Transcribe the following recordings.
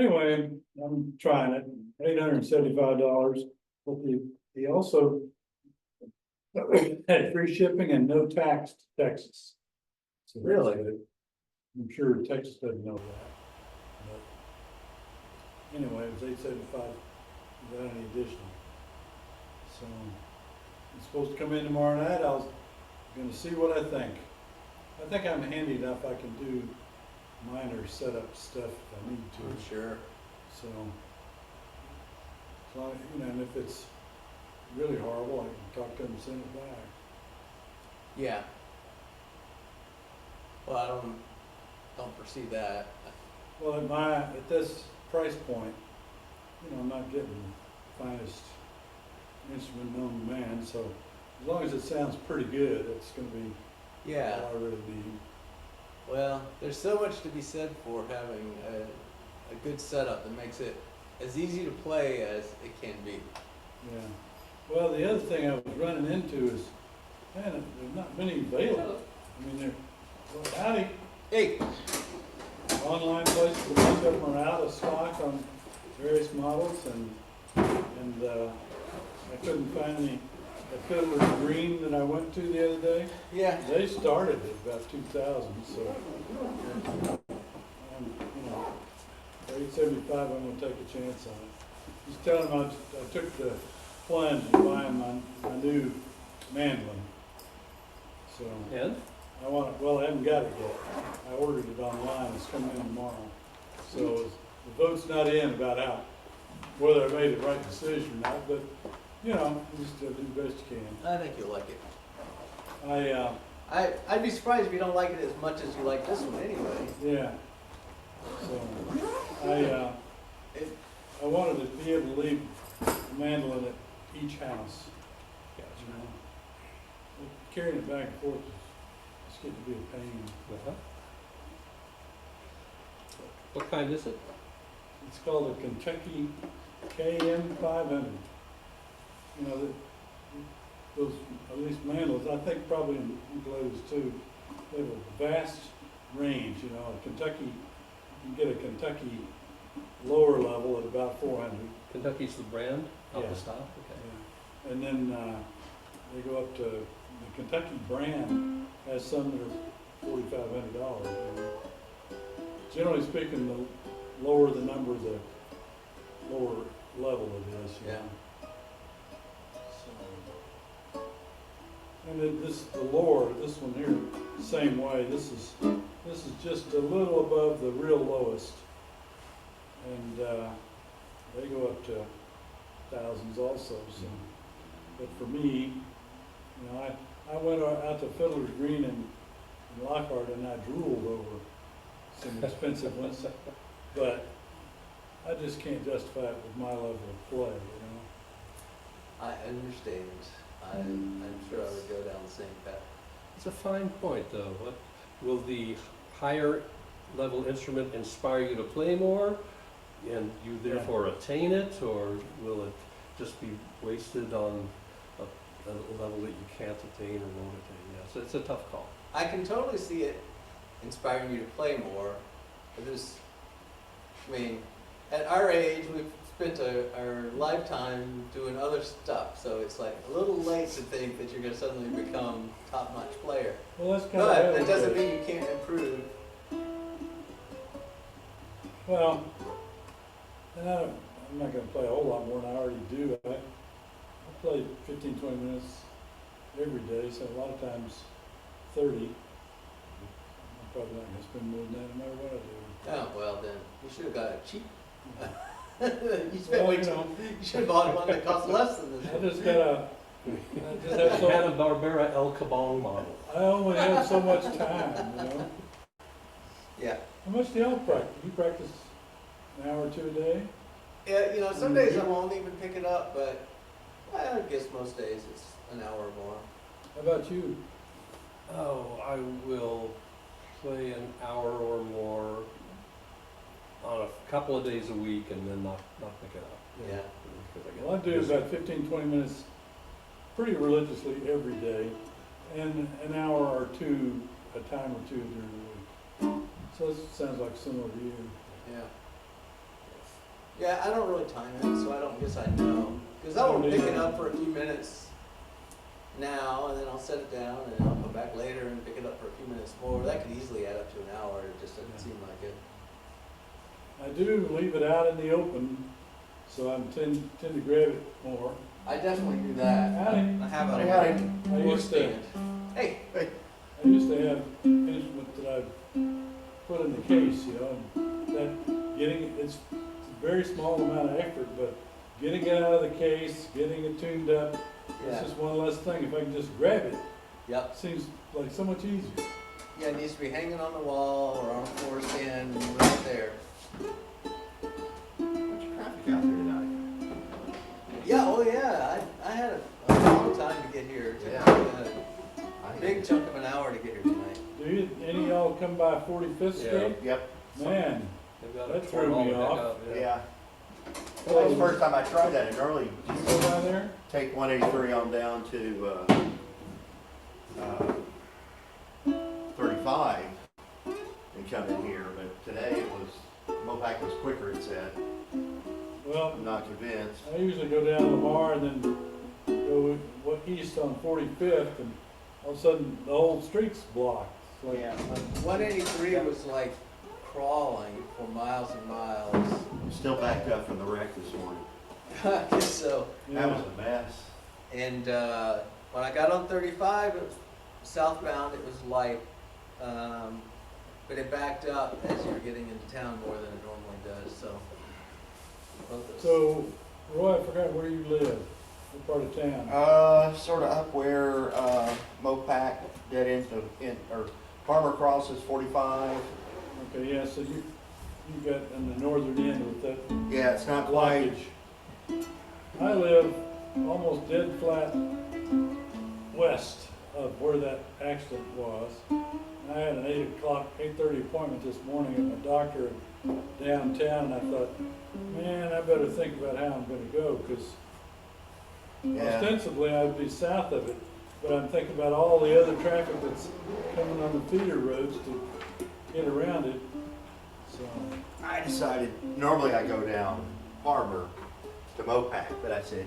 Anyway, I'm trying it, $875, but he also had free shipping and no tax to Texas. So that's Really? good. I'm sure Texas doesn't know that. But anyway, it was $875 without any additional. So it's supposed to come in tomorrow night. I was gonna see what I think. I think I'm handy enough. I can do minor setup stuff if I need to. Sure. So, you know, and if it's really horrible, I can talk to them and send it back. Yeah. Well, I don't foresee that. Well, at this price point, you know, I'm not getting the finest instrument known to man, so as long as it sounds pretty good, it's gonna be Yeah. all I really need. Well, there's so much to be said for having a good setup that makes it as easy to play as it can be. Yeah. Well, the other thing I was running into is, man, there's not many available. I mean, well, howdy, Hey. online places, a bunch of them are out of stock on various models, and I couldn't find any. The Fiddler's Green that I went to the other day, Yeah. they started at about 2,000, so, you know, for $875, I'm gonna take a chance on it. Just tell them I took the plunge in buying my new mandolin. So, And? well, I haven't got it yet. I ordered it online, it's coming in tomorrow. So the vote's not in about whether I made the right decision or not, but, you know, you just do the best you can. I think you'll like it. I'd be surprised if you don't like it as much as you like this one anyway. Yeah. So, I wanted to be able to leave the mandolin at each house. You know, carrying it back and forth is getting to be a pain. Uh-huh. What kind is it? It's called a Kentucky KM 500. You know, those, at least mandolins, I think probably in ukuleles too, they have a vast range, you know. Kentucky, you can get a Kentucky lower level at about 400. Kentucky's the brand, not Yeah. the style? Okay. Yeah. And then they go up to, the Kentucky brand has some that are $4,500. You know. Generally speaking, the lower the number, the lower level it is. You Yeah. know. So, and then the lower, this one here, same way. This is just a little above the real lowest, and they go up to thousands also. So, but for me, you know, I went out to Fiddler's Green in Lockhart and I drooled over some expensive ones, but I just can't justify it with my level of play, you know. I understand. I'm sure I would go down the same path. It's a fine point, though. What, will the higher level instrument inspire you to play more, and you therefore attain it, or will it just be wasted on a level that you can't attain or won't attain? Yeah, so it's a tough call. I can totally see it inspiring you to play more. I mean, at our age, we've spent our lifetime doing other stuff, so it's like a little late to think that you're going to suddenly become top-notch player. Well, that's kind But of. that doesn't mean you can't improve. Well, and I'm not going to play a whole lot more than I already do. I play 15, 20 minutes every day, so a lot of times 30. I'm probably not going to spend more than that no matter what I do. Oh, well then, you should have got it cheap. You spent Well, way you too. know, You should have bought one that cost less than this. I just gotta, I just have so, Hanna-Barbera El Kabong model. I only have so much time, you know. Yeah. How much do y'all practice? You practice an hour or two a day? Yeah, you know, some days I won't even pick it up, but I guess most days it's an hour or more. How about you? Oh, I will play an hour or more on a couple of days a week and then not pick it up. Yeah. Because I get Well, I do busy. about 15, 20 minutes pretty religiously every day, and an hour or two, a time or two during the week. So it sounds like similar to you. Yeah. Yeah, I don't really time it, so I don't guess I know. Because I'll pick it up for a few minutes now, and then I'll set it down, and then I'll come back later and pick it up for a few minutes more. That could easily add up to an hour. It just doesn't seem like it. I do leave it out in the open, so I tend to grab it more. I definitely do that. Howdy. I have Howdy, a howdy. I used to, Hey, I used to have instruments that I put in the case, you know, and that it's a very small amount of effort, but getting it out of the case, getting it tuned up, yeah. it's just one less thing. If I can just grab it, Yep. it seems like so much easier. Yeah, it needs to be hanging on the wall or on a floor stand right there. Much traffic out there tonight. Yeah, oh yeah. I had a long time to get here. It took Yeah. me a big chunk of an hour to get here tonight. Do you, any of y'all come by 45th Yeah. Street? Yep, Man, They've got That it threw torn all me the heck off. up, yeah. That was the first time I tried that in early. did you go by there? Take 183 on down to 35 and come in here, but today it was, Mopac was quicker, it said. Well, I'm not convinced. I usually go down Lamar and then go east on 45th, and all of a sudden the whole street's blocked. It's like, Yeah. 183 was like crawling for miles and miles. I'm still backed up from the wreck this morning. So, That was yeah. a mess. and when I got on 35, it was southbound, it was light, but it backed up as you were getting into town more than it normally does. So, both those- So, Roy, I forgot where you live. What part of town? Sort of up where Mopac dead ends or Farmer crosses 45. Okay, yeah, so you got on the northern end with that Yeah, it's not quite. blockage. I live almost dead flat west of where that accident was. I had an 8:30 appointment this morning at my doctor downtown, and I thought, man, I better think about how I'm gonna go, because Yeah. ostensibly I'd be south of it, but I'm thinking about all the other traffic that's coming on the feeder roads to get around it, so. I decided, normally I go down Farmer to Mopac, but I said,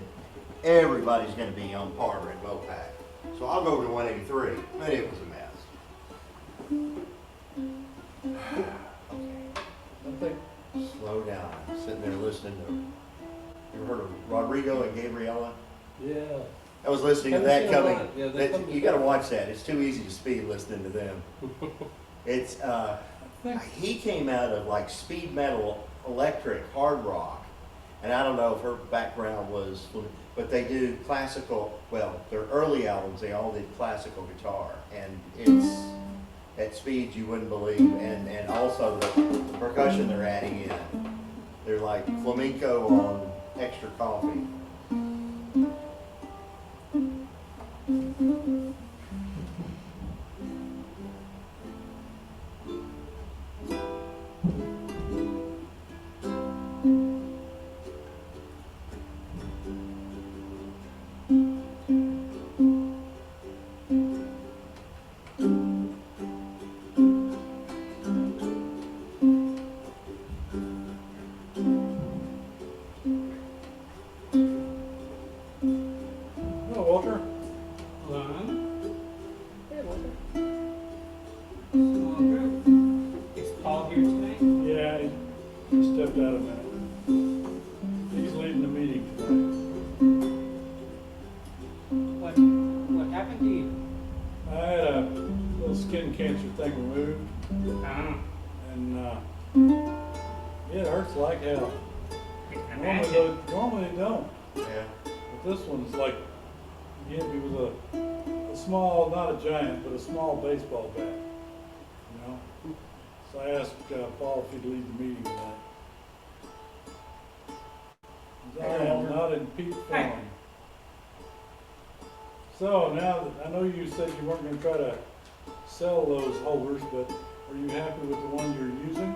everybody's gonna be on Farmer and Mopac. So I'll go to 183, but it was a mess. I think, Slow down, I'm sitting there listening to, you ever heard of Rodrigo and Gabriella? Yeah. I was listening to Haven't that seen a coming. lot. Yeah, they come You gotta watch that, it's too easy to speed listening to them. It's, he came out of like speed metal, electric, hard rock, and I don't know if her background was, but they do classical, well, their early albums, they all did classical guitar, and it's at speeds you wouldn't believe, and also the percussion they're adding in. They're like flamenco on extra coffee. hello, Walter. Is Paul here tonight? Yeah, he stepped out a minute. He's leading the meeting tonight. What happened to you? I had a little skin cancer thing removed, and it hurts like hell. I can Normally, imagine. normally they don't, Yeah. but this one's like, he hit me with a small, not a giant, but a small baseball bat, you know? So I asked Paul if he'd lead the meeting tonight. I am not in peak form. So now, that I know you said you weren't gonna try to sell those holders, but are you happy with the one you're using?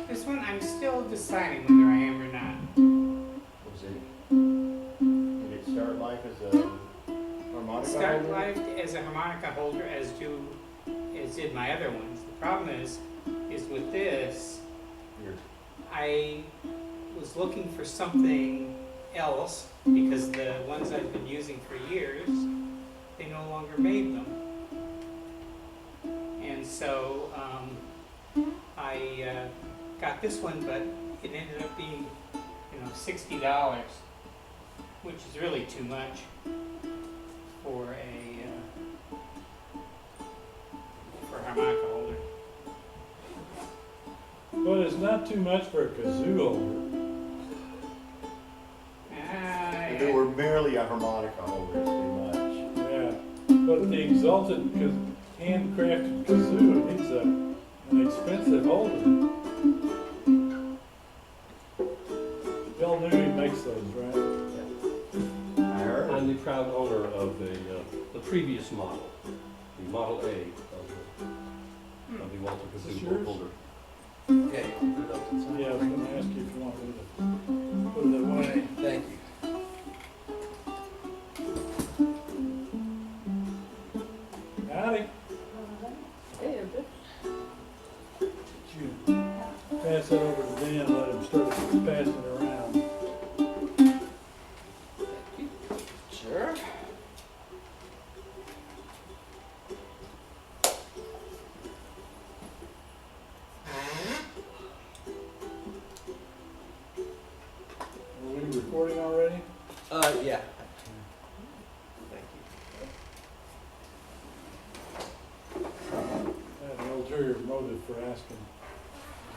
This one, I'm still deciding whether I am or not. Was it, did it start life as a harmonica Start holder? life as a harmonica holder as did my other ones. The problem is with this, Your- I was looking for something else because the ones I've been using for years, they no longer made them. And so I got this one, but it ended up being, $60, which is really too much for a harmonica holder. But it's not too much for a kazoo holder. If it were merely a harmonica holder, it's too much. Yeah, but the exalted handcrafted kazoo needs an expensive holder. Y'all knew he makes those, right? I heard. I'm the proud owner of the previous model, the Model A of the Walter Is this Kazoo yours? holder. Yeah, you want to put it up to the side? Yeah, I was gonna ask you if you want me to put it away. Thank you. Howdy. Hey, Could you pass that over to Dan and let him start passing it around? Sure. Are we recording already? Yeah. Thank you. I had an ulterior motive for asking.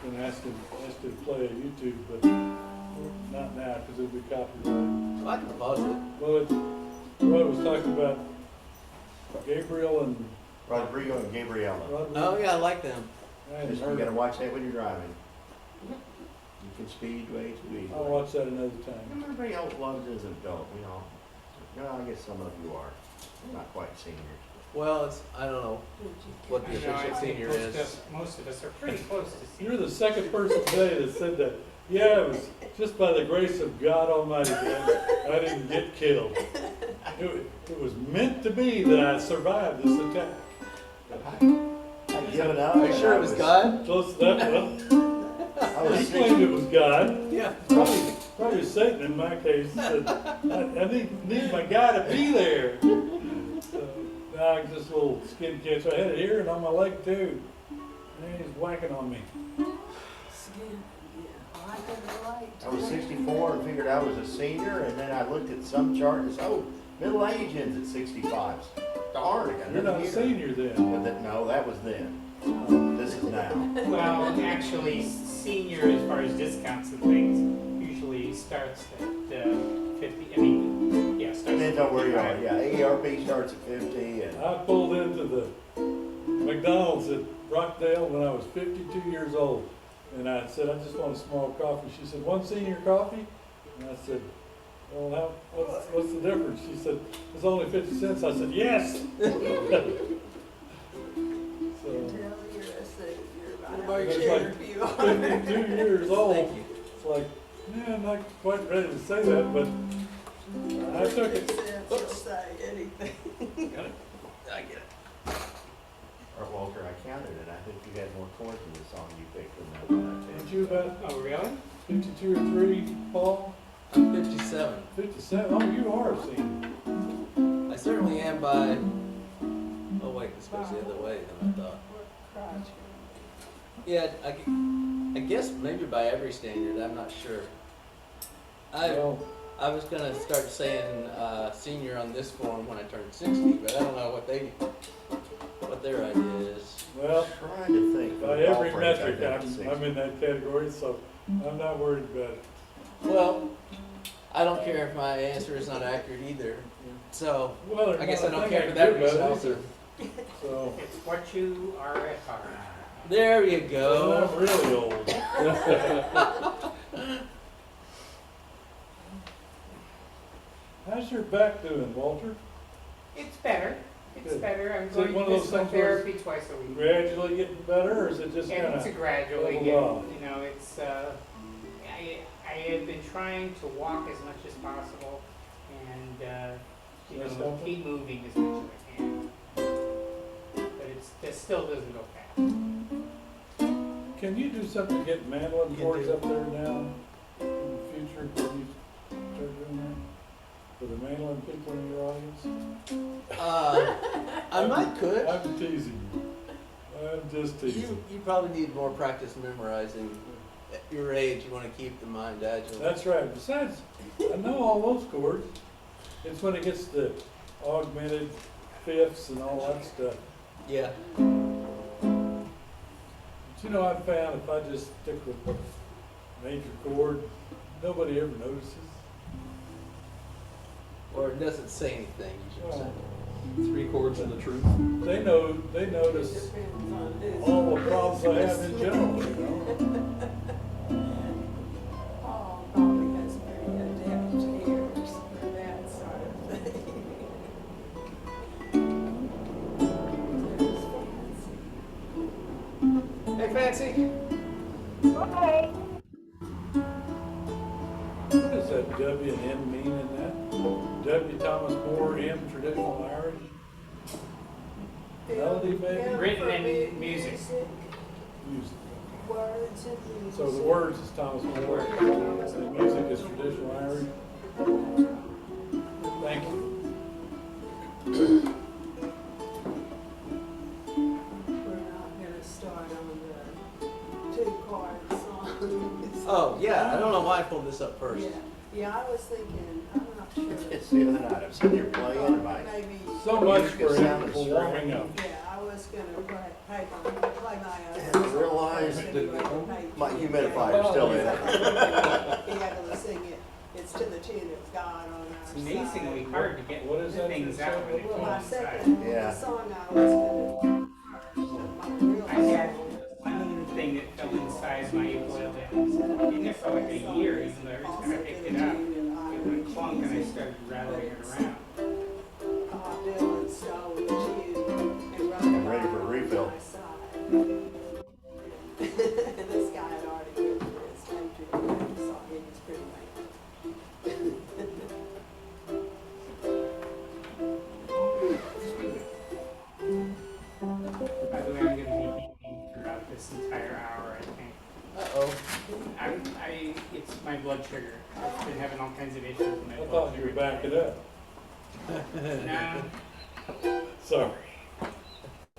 I was gonna ask him to play a YouTube, but not now, because it'll be copyrighted. Well, I can pause it. Well, Rod was talking about Gabriel and Rodrigo and Gabriella. Rodrigo. Oh, yeah, I like them. I hadn't Just, you heard gotta of it. watch that when you're driving. You can speed way too easy. I'll watch that another time. Everybody else loves it as an adult, No, I guess some of you are. Not quite seniors. Well, I don't know what the I know, I official think senior most is. most of us are pretty close to senior. You're the second person today that said that. Yeah, it was just by the grace of God Almighty that I didn't get killed. It was meant to be that I survived this attack. I've given up. Are you sure it was God? Close to that, well, I was he claimed it was God. Yeah. Probably Satan in my case. Said, I need my guy to be there. So, now I just a little skin cancer. I had it here and on my leg too. And he's whacking on me. I was 64 and figured I was a senior, and then I looked at some chart and said, oh, middle age ends at 65. Darn, I got You're another not a year. senior then. No, that was then. This is now. Well, actually, senior as far as discounts and things usually starts at 50. I mean, yeah, starts Depends at on where you are. 55. Yeah, AARP starts at 50, and I pulled into the McDonald's at Rockdale when I was 52 years old. And I said, I just want a small coffee. She said, one senior coffee? And I said, well, what's the difference? She said, it's only 50 cents. I said, yes! So, About your it's chair. like 52 years old. Thank you. It's like, yeah, I'm not quite ready to say that, but I took it. Got it? I get it. or Walter, I counted it. I think you had more chords in the song you picked than that one I Aren't picked. you about Oh, really? 52 or 3, Paul? I'm 57. 57? Oh, you are a senior. I certainly am by. Oh wait, this goes the other way than I thought. Yeah, I guess maybe by every standard. I'm not sure. Well, I was gonna start saying senior on this form when I turned 60, but I don't know what their idea is. well, Trying to think. by of every golf range, I metric, think it's 60. I'm in that category, so I'm not worried about it. Well, I don't care if my answer is not accurate either. So Well, there's I guess not I a don't thing care I for can that do reason about it also. either. So, It's what you are at heart. There you go. I'm really old. How's your back doing, Walter? It's better. It's Good. better. I'm Is it going one to of those physical things where therapy twice a week. Gradually getting better, or is it just kind And it's a of? gradually level getting, off. it's, I have been trying to walk as much as possible and, That's helpful. keep moving as much as I can. But it still doesn't go fast. Can you do something to get mandolin You chords do. up there now? could. I'm teasing you. I'm just teasing. You probably need more practice memorizing. At your age, you want to keep the mind agile. That's right. Besides, I know all those chords. It's when it gets to augmented fifths and all that stuff. Yeah. But you know, I've found if I just stick with the major chord, nobody ever notices. Or it doesn't say anything, you should say. Well, 3 chords and the truth. they notice all the problems I have in general, you know. Paul probably has very adept ears for that sort of thing. Hey, Fancy. What does that W and M mean in that? W. Thomas More, M. Traditional Irish? Melody, maybe? Written in music. Music. Words and music. So the words is Thomas More, and the music is traditional Irish? Thank you. We're not gonna start on the two-chord song. Oh, yeah, I don't know why I pulled this up first. Yeah, I was thinking, I'm not sure. It's the other night, I'm sitting here playing, my, Maybe, So much for Sound for warming up. yeah, I was gonna play my and I realized my humidifier's still in it. He had to sing it, it's to the tune of God on our It's side. amazingly hard to get What is that things you're out when saying? they Well, my coincide. second, Yeah. the song I was gonna do my real I had song. one thing that fell inside my ukulele. In there for like a year, even though every time I picked it up, it went clunk and I started rattling it around. Bill and stole the tune and wrote I'm it ready for a on refill. my side. And this guy had already written his Patriot, so he was pretty late. By the way, I'm gonna be eating throughout this entire hour, I think. Uh-oh. It's my blood sugar. I've been having all kinds of issues with my I blood thought you sugar. were backing up. Nah, Sorry. I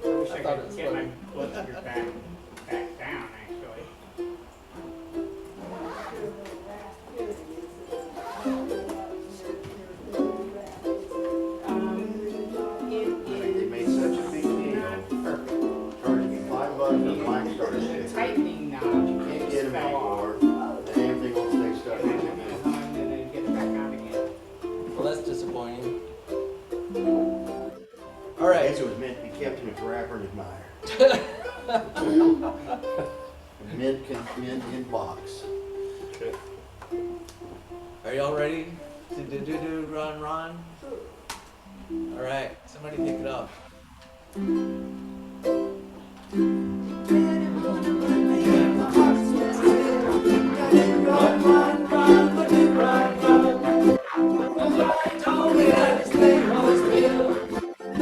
wish I thought it could was get my funny. blood sugar back down, actually. They made such a big deal, charging me $5 for a black starter The stick. tightening knob Can't just get them fell off. anymore, the damn thing will stay stuck And I in don't know it. how I'm gonna get it back on again. Well, that's disappointing. All I right. guess it was meant to be kept in its wrapper and admired. Mint in box. Okay. Are y'all ready to do run? All right, somebody kick it off.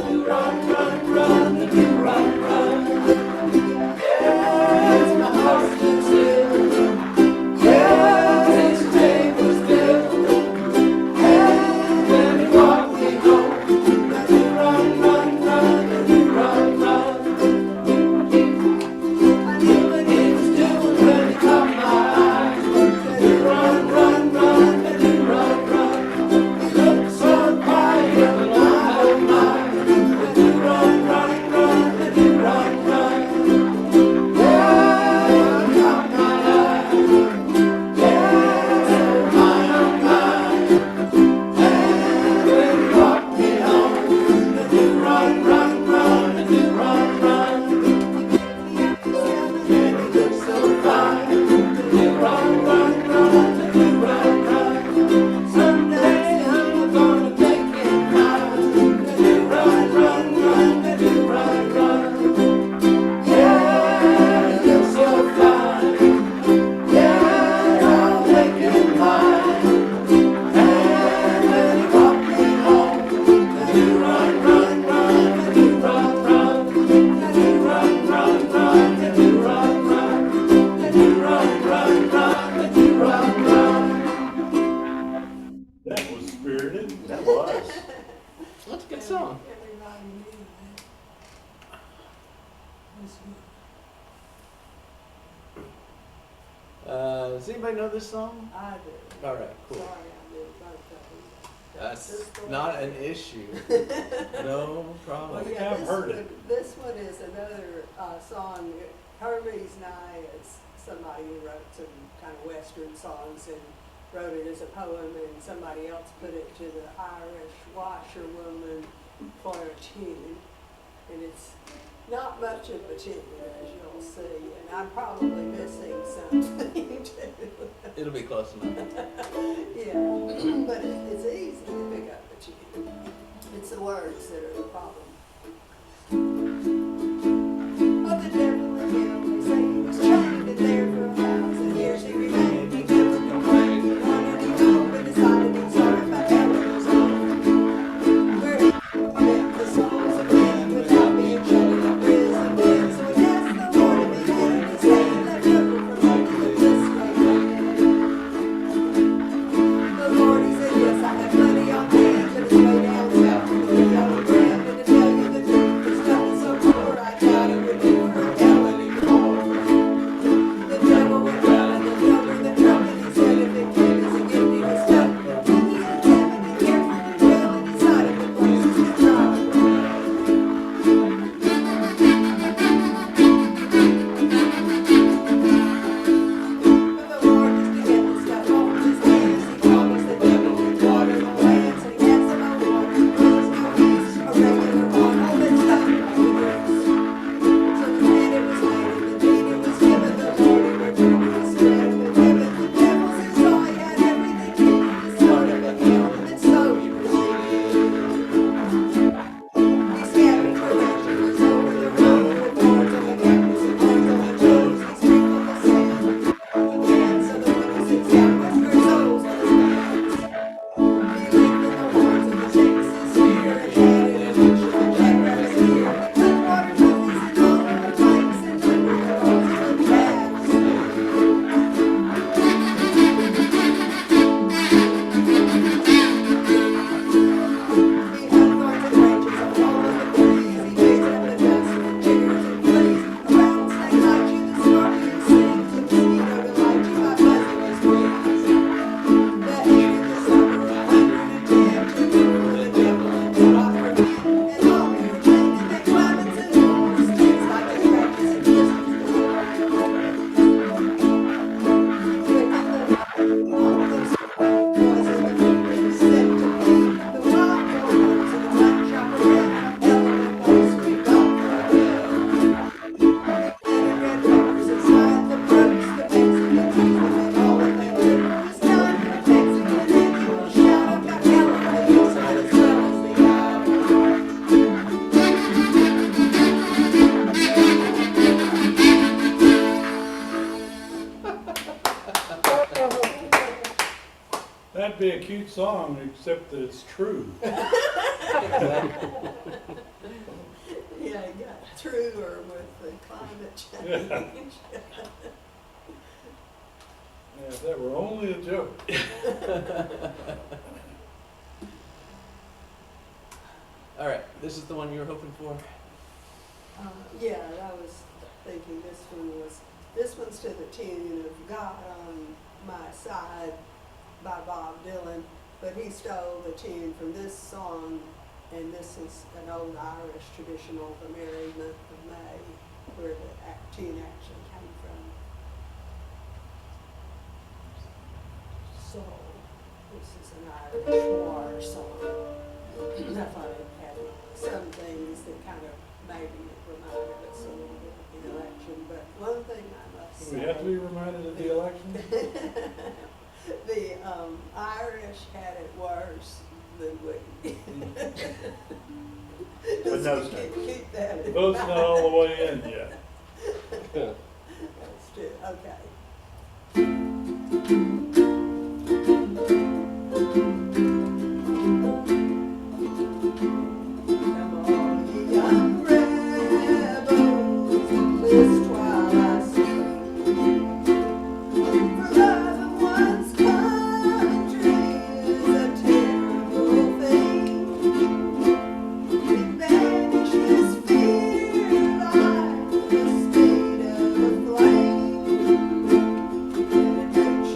Run, run, run, run, run, run, run. anybody know this song? I do. All right, cool. Sorry, I did both of them. That's Just the not way- an issue. No problem. Well, think yeah, I've heard it. This one is another song. Hermes Nye is somebody who wrote some kind of Western songs and wrote it as a poem, and somebody else put it to the Irish washerwoman for a tune. And it's not much of a tune, as you'll see, and I'm probably missing something too. It'll be close enough. Yeah, but it's easy to pick up the tune. It's the words that are the problem. Oh, the devil again, they say he was chained in there for 1,000 years. He remained, he never complained. He wanted to go, but decided he'd start by telling his own. Where he met the souls of men without being shut in prison. So he asked the Lord if he had his hand left over from under the slave. The Lord, he said, yes, I have money on hand, but it's way down south in the Rio Grande. And to tell you the truth, the stuff is so poor, I doubt it would do for a hell anymore. The devil went round and over the truck, and he said if it came as a gift, he was stuck. And he examined it carefully and well, and decided the places to try. But the Lord used to get the stuff off of his hands. He promised the devil would water the land, so he had some old water, there was no yeast, a regular one, all that stuff like the grease. So the man it was made, and the deed it was given, the Lord he returned his strength, but given the devil his joy, he had everything he needed to start up again, and so he proceeded. He scattered tormentors over the road, with thorns on the cactus and thorns on the toes. He sprinkled the sand again, so that when he sits down, whispered souls on his hands. He lengthened the horns of the Texas steer and added an inch of the jackrabbit's ear. He cut water lilies and all the planks and timber the rose of the bags. He hung thorns and branches on all of the trees. He chased up the dust with chiggers and fleas. A rattlesnake liked you, the scorpion stings, the mosquito that liked you by buzzing his wings. The heat of the summer of 110 took over the devil until I forget. And long he remained in that climate's and more stings like the scratches and blisters. All those boys in the moon said to me, the wild hormones and the black chocolate, element boys we got for a and red peppers inside the brooks, the Mexicans use them in all of their liquor. It's time for a Mexican and he will shout up that hell on the hillside as well as the That'd be a cute song, except that it's true. Yeah, you got truer with the climate change. Yeah, if that were only a joke. All right, this is the one you were hoping for? Yeah, I was thinking this one's to the tune of God on My Side by Bob Dylan, but he stole the tune from this song, and this is an old Irish traditional, The Merry Month of May, where the tune actually came from. So, this is an Irish war song. I thought it had some things that kind of maybe reminded us a little bit of the election, but one thing I must Do say. we have to be reminded of the election? The Irish had it worse than we. But no, Just sir. keep that The in vote's not mind. all the way in yet. That's true, okay. Come on, ye young rebels, list while I sing. For love of one's country is a terrible thing. It banishes fear like the state of a flame. And it makes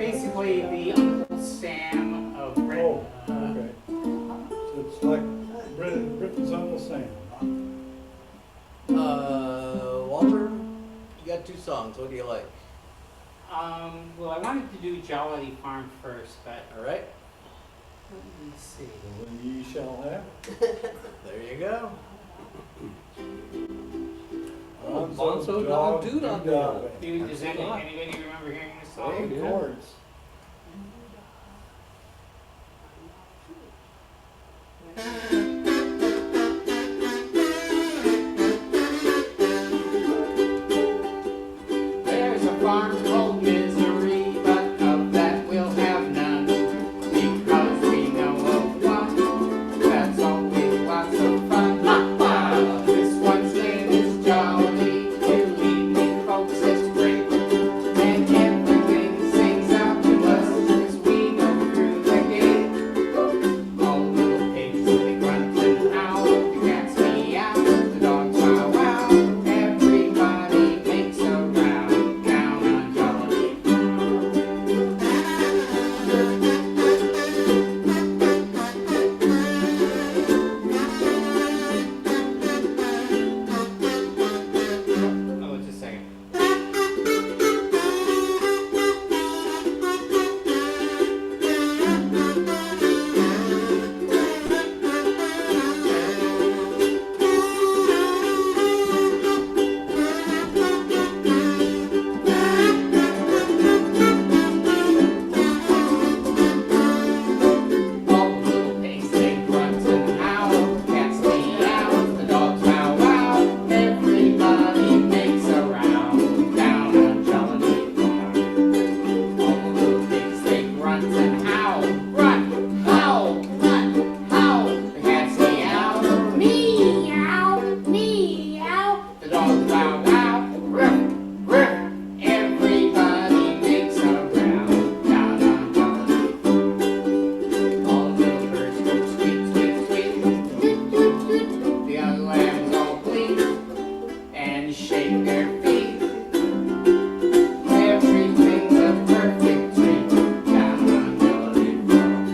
basically the Uncle Sam of Britain. Oh, okay. So it's like Britain's Uncle Sam. Walter, you got 2 songs. What do you like? Well, I wanted to do Jollity Farm first, but All right, let's see. Well, then ye shall have. there you go. Oh, Bonzo Dog Doo-Dah Dog. Does anybody remember hearing this Oh, song? yeah. Chords. There's a farm called Misery, but of that we'll have none, because we know of one that's always lots of fun. Ha ha! This one's name is Jollity, believe me folks, it's great, and everything sings out to us as we go through the gate. All little pigs, they grunt and howl, the cats meow, the dogs wow wow, everybody makes a round down on Jollity Farm. Oh, just a second. All the little pigs, they grunt and howl, cats meow, the dogs wow wow, everybody makes a round down on Jollity Farm. All the little pigs, they grunt and howl, grunt, howl, grunt, howl, the cats meow, meow, meow, the dogs wow wow, ruff, ruff, everybody makes a round down on Jollity Farm. All the little birds go squeak, squeak, squeak, toot, toot, toot. The young lambs all bleat and shake their feet. Everything's a perfect treat down on Jollity Farm.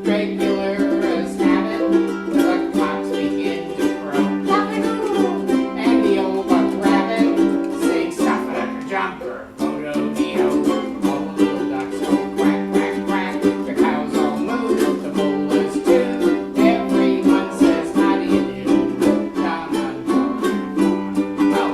Regular as habit, the cocks begin to crow. Cock-a-doodle. And the old buck rabbit sings stuff like a jumper, photo-deo. All the little ducks go quack, quack, quack. The cows all move, the bullets too. Everyone says how do you do down on Jollity Farm. Oh.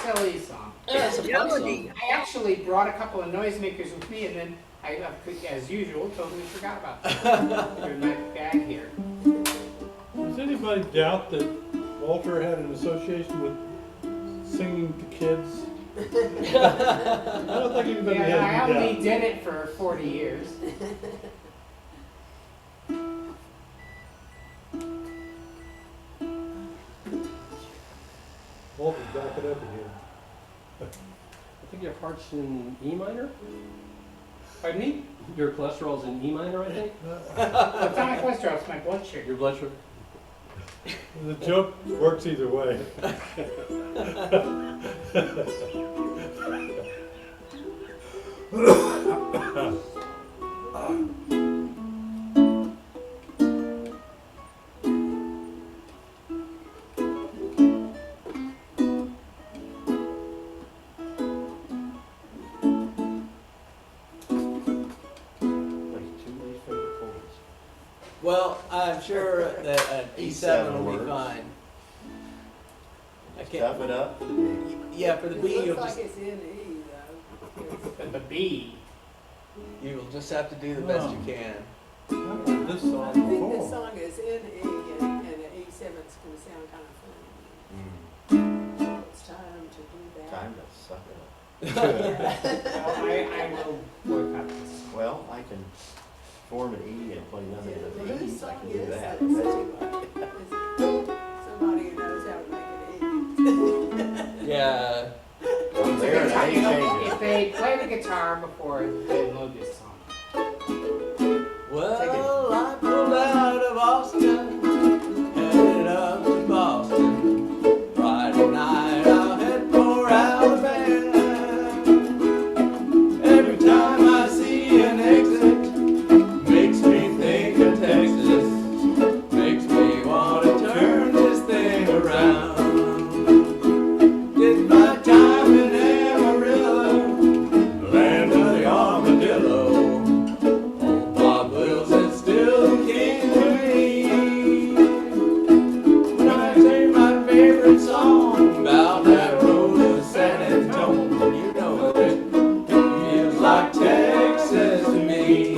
Silly song. That's a fun song. I actually brought a couple of noisemakers with me, and then I, as usual, totally forgot about them. They're in my bag here. Does anybody doubt that Walter had an association with singing to kids? I don't think anybody Yeah, I had only any doubt. did it for 40 years. Walter, back it up again. I think your heart's in E minor? Pardon me? Your cholesterol's in E minor, I think? It's not my cholesterol, it's my blood sugar. Your blood sugar? The joke works either way. Well, I'm sure that an E7 will be works. fine. I can't. Tough it up for the big. Yeah, for the B, It you'll looks just like it's in E though. But the B. you'll just have to do the best you can. I've heard this I song think this before. song is in E and the E7's gonna sound kind of funny. So it's time to do that. Time to suck it up. Well, I will work on this. Well, I can form an E and play nothing but Well, the whose E's. I song can do is that. that? Is it somebody who knows how to make an E? Yeah. I'm there and I ain't changing If it. they play play the guitar before they load this song. Well, I pulled out of Austin, headed up to Boston. Friday night I'll head for Alabama. Every time I see an exit, makes me think of Texas. Makes me want to turn this thing around. Did my time in Amarillo, land of the armadillo. Old Bob Wilson's still the king to me. When I sing my favorite song about that road to San Antonio, you know it feels like Texas to me.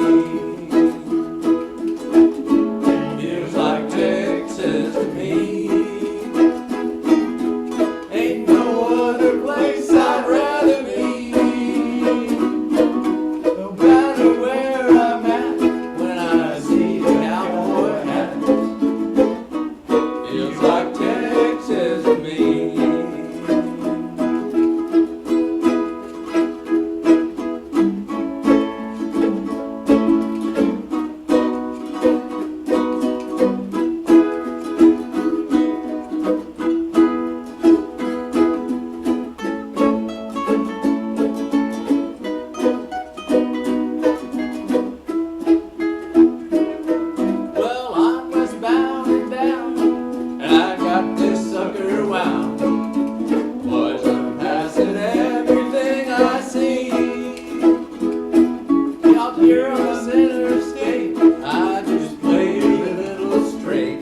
Feels like Texas to me. Ain't no other place I'd rather be. No matter where I'm at, when I see a cowboy hat, feels like Texas to me. Well, I'm westbound and down, and I got this sucker wound. Boys, I'm passing everything I see. Out here on the center state, I just play a little straight.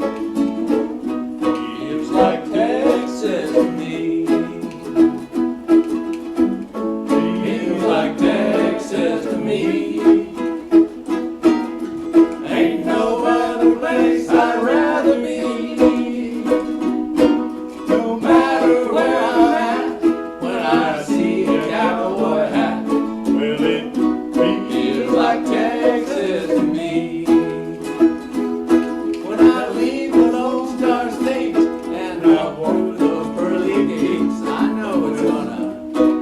Feels like Texas to me. Feels like Texas to me. Ain't no other place I'd rather be. No matter where I'm at, when I see a cowboy hat, well, it feels like Texas to me. When I leave the Lone Star State and walk through those pearly gates, I know it's gonna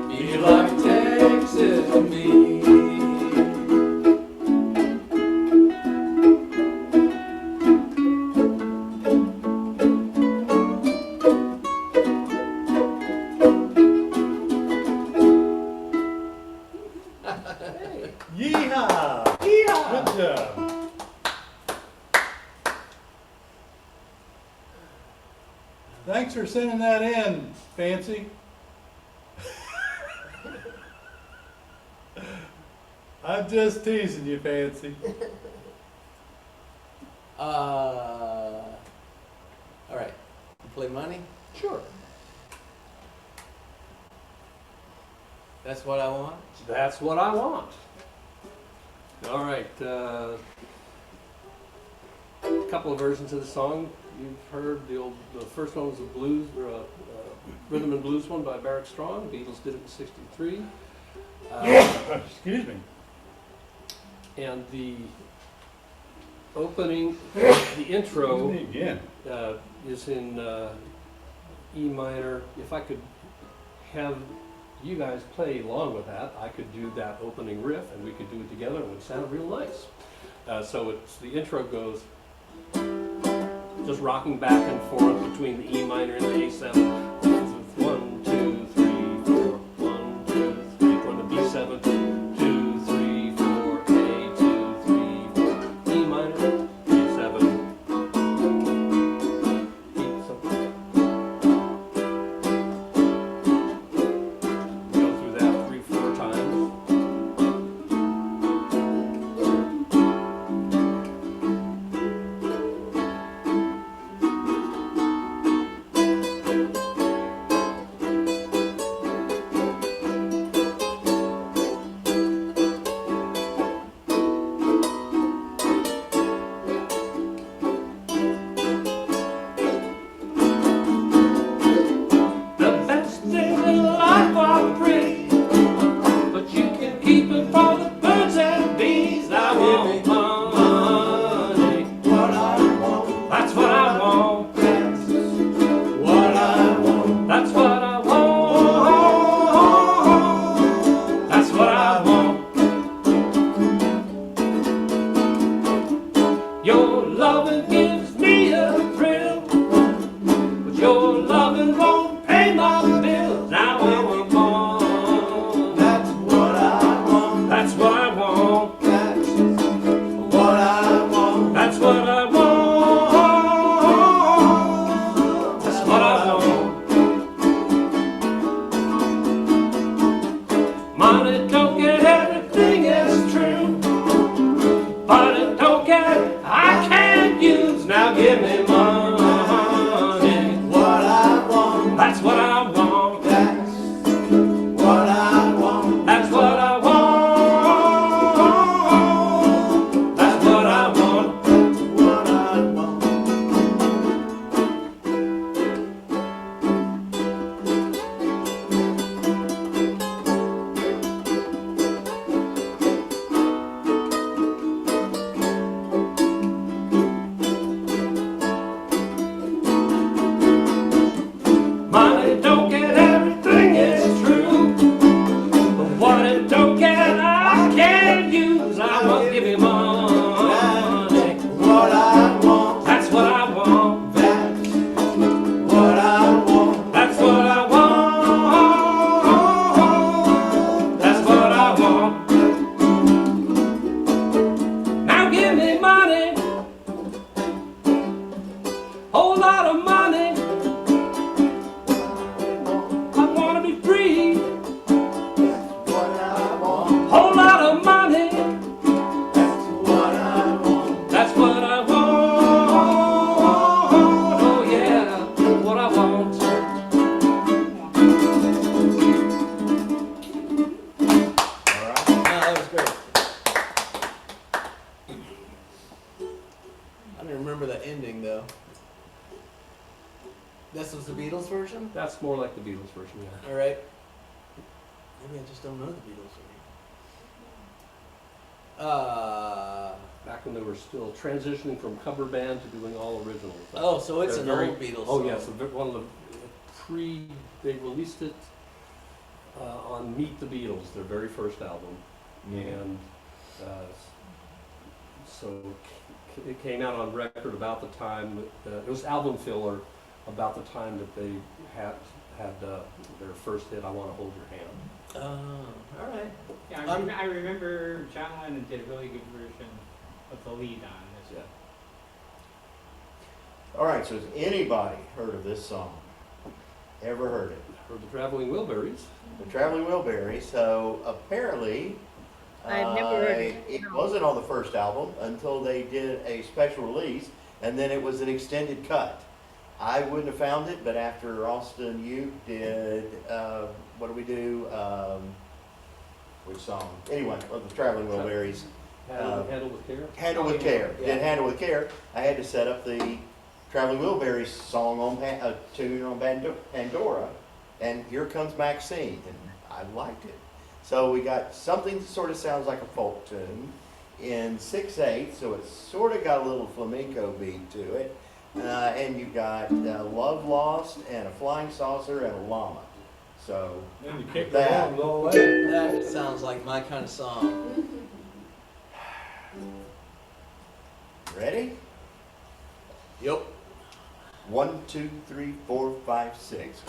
feel like Texas to me. Yeehaw! Yeehaw! Good job. Thanks for sending that in, Fancy. I'm just teasing you, Fancy. All right. You play money? Sure. That's what I want. That's what I want. All right. A couple of versions of the song. You've heard the first one was a blues, or a rhythm and blues one by Barrett Strong. Beatles did it in '63. Excuse me. And the opening, the intro, Me again. is in E minor. If I could have you guys play along with that, I could do that opening riff and we could do it together and it would sound real nice. So it's, the intro goes just rocking back and forth between the E minor and the A7. With 1, 2, 3, 4, 1, 2, 3, 4, the B7, 2, 3, 4, A, 2, 3, 4, E minor, A7. Go through that 3, 4 times. Money don't get everything is true, but it don't get I can't use. Now give me money. What I want, That's what I want. that's what I want. That's what I want. That's what I want. What I want. Money don't get everything, it's true. But what it don't get, I can't use. I must give you money. What I want, That's what I want. that's what I want. That's what I want. That's what I want. Now give me money. Whole lot of money. I wanna be free. What I want, Whole lot of money. that's what I want. That's what I want. Oh yeah, what I want. All right. No, that was great. I don't remember the ending though. This was the Beatles version? That's more like the Beatles version, yeah. Alright. Maybe I just don't know the Beatles version. Back when they were still transitioning from cover band to doing all originals. Oh, so it's They're an very- old Beatles Oh song. yes, one of the they released it on Meet the Beatles, their very first album, and so it came out on record about the time it was album filler about the time that they had their first hit, "I Want to Hold Your Hand." Oh, alright. Yeah, I remember John Lennon did a really good version of the lead on this. Yeah. All right, so has anybody heard of this song? Ever heard it? Heard the Traveling Wilburys. The Traveling Wilburys. So apparently, I've never heard it, it no. wasn't on the first album until they did a special release, and then it was an extended cut. I wouldn't have found it, but after Austin, you did, what do we do? Which song? Anyway, of the Traveling Wilburys. Handle with Care. Handle with Care. Yeah. Did Handle with Care. I had to set up the Traveling Wilburys song on a tune on Pandora, and Here Comes Maxine, and I liked it. So we got something that sort of sounds like a folk tune in 6/8, so it's sort of got a little flamenco beat to it, and you got Love Lost and a Flying Saucer and a Llama. So And you kick That. along with all that. That sounds like my kind of song. ready? Yep. 1, 2, 3, 4, 5, 6.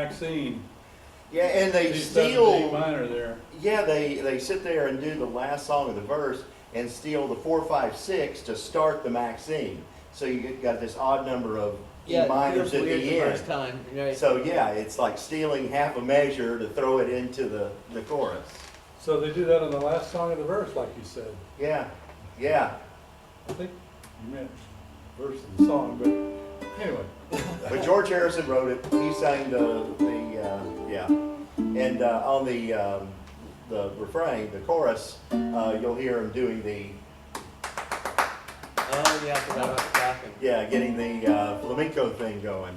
Maxine. Yeah, and they She's done the A steal. minor there. Yeah, they sit there and do the last song of the verse and steal the 4-5-6 to start the Maxine. So you got this odd number of Yeah, E it minors feels at weird the first end. time, right? So yeah, it's like stealing half a measure to throw it into the chorus. So they do that in the last song of the verse, like you said. Yeah, yeah. I think you meant verse of the song, but anyway. But George Harrison wrote it. He sang yeah. And on the refrain, the chorus, you'll hear him doing the Oh, yeah, I forgot about the clapping. getting the flamenco thing going.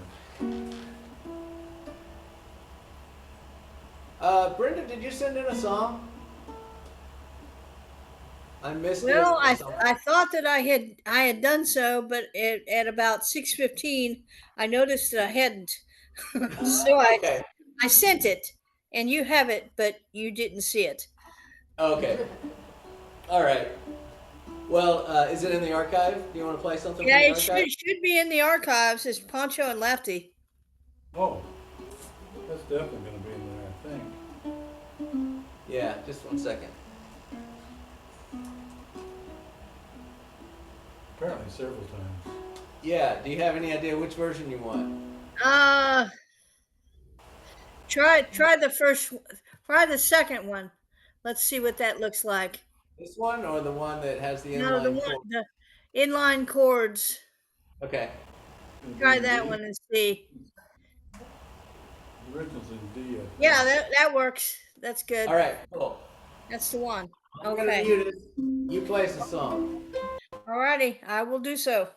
Brenda, did you send in a song? I missed it. Well, or I something. I thought that I had done so, but at about 6:15, I noticed that I hadn't. So Okay. I sent it, and you have it, but you didn't see it. Okay. All right. Well, is it in the archive? Do you want to play something Yeah, from the it archive? should be in the archives. It's Pancho and Lefty. Oh, that's definitely gonna be in there, I think. Yeah, just 1 second. Apparently several times. Yeah, do you have any idea which version you want? Try the second one. Let's see what that looks like. This one or the one that has the No, inline chord? the inline chords. Okay. Try that one and see. The original's in D, I think. Yeah, that works. That's good. All right, cool. That's the one. I'm gonna Okay. mute it. You play us a song. Alrighty, I will do so.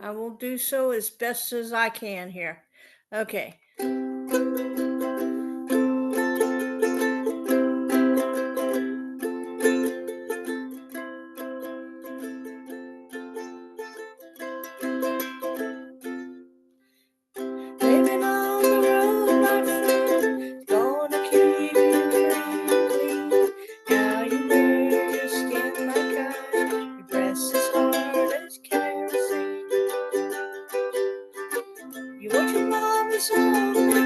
I will do so as best as I can here. Okay. Living on the road, my friend, gonna keep you clean. Now you wear your skin like ice, your breath as hard as kerosene. You watch your mama's home.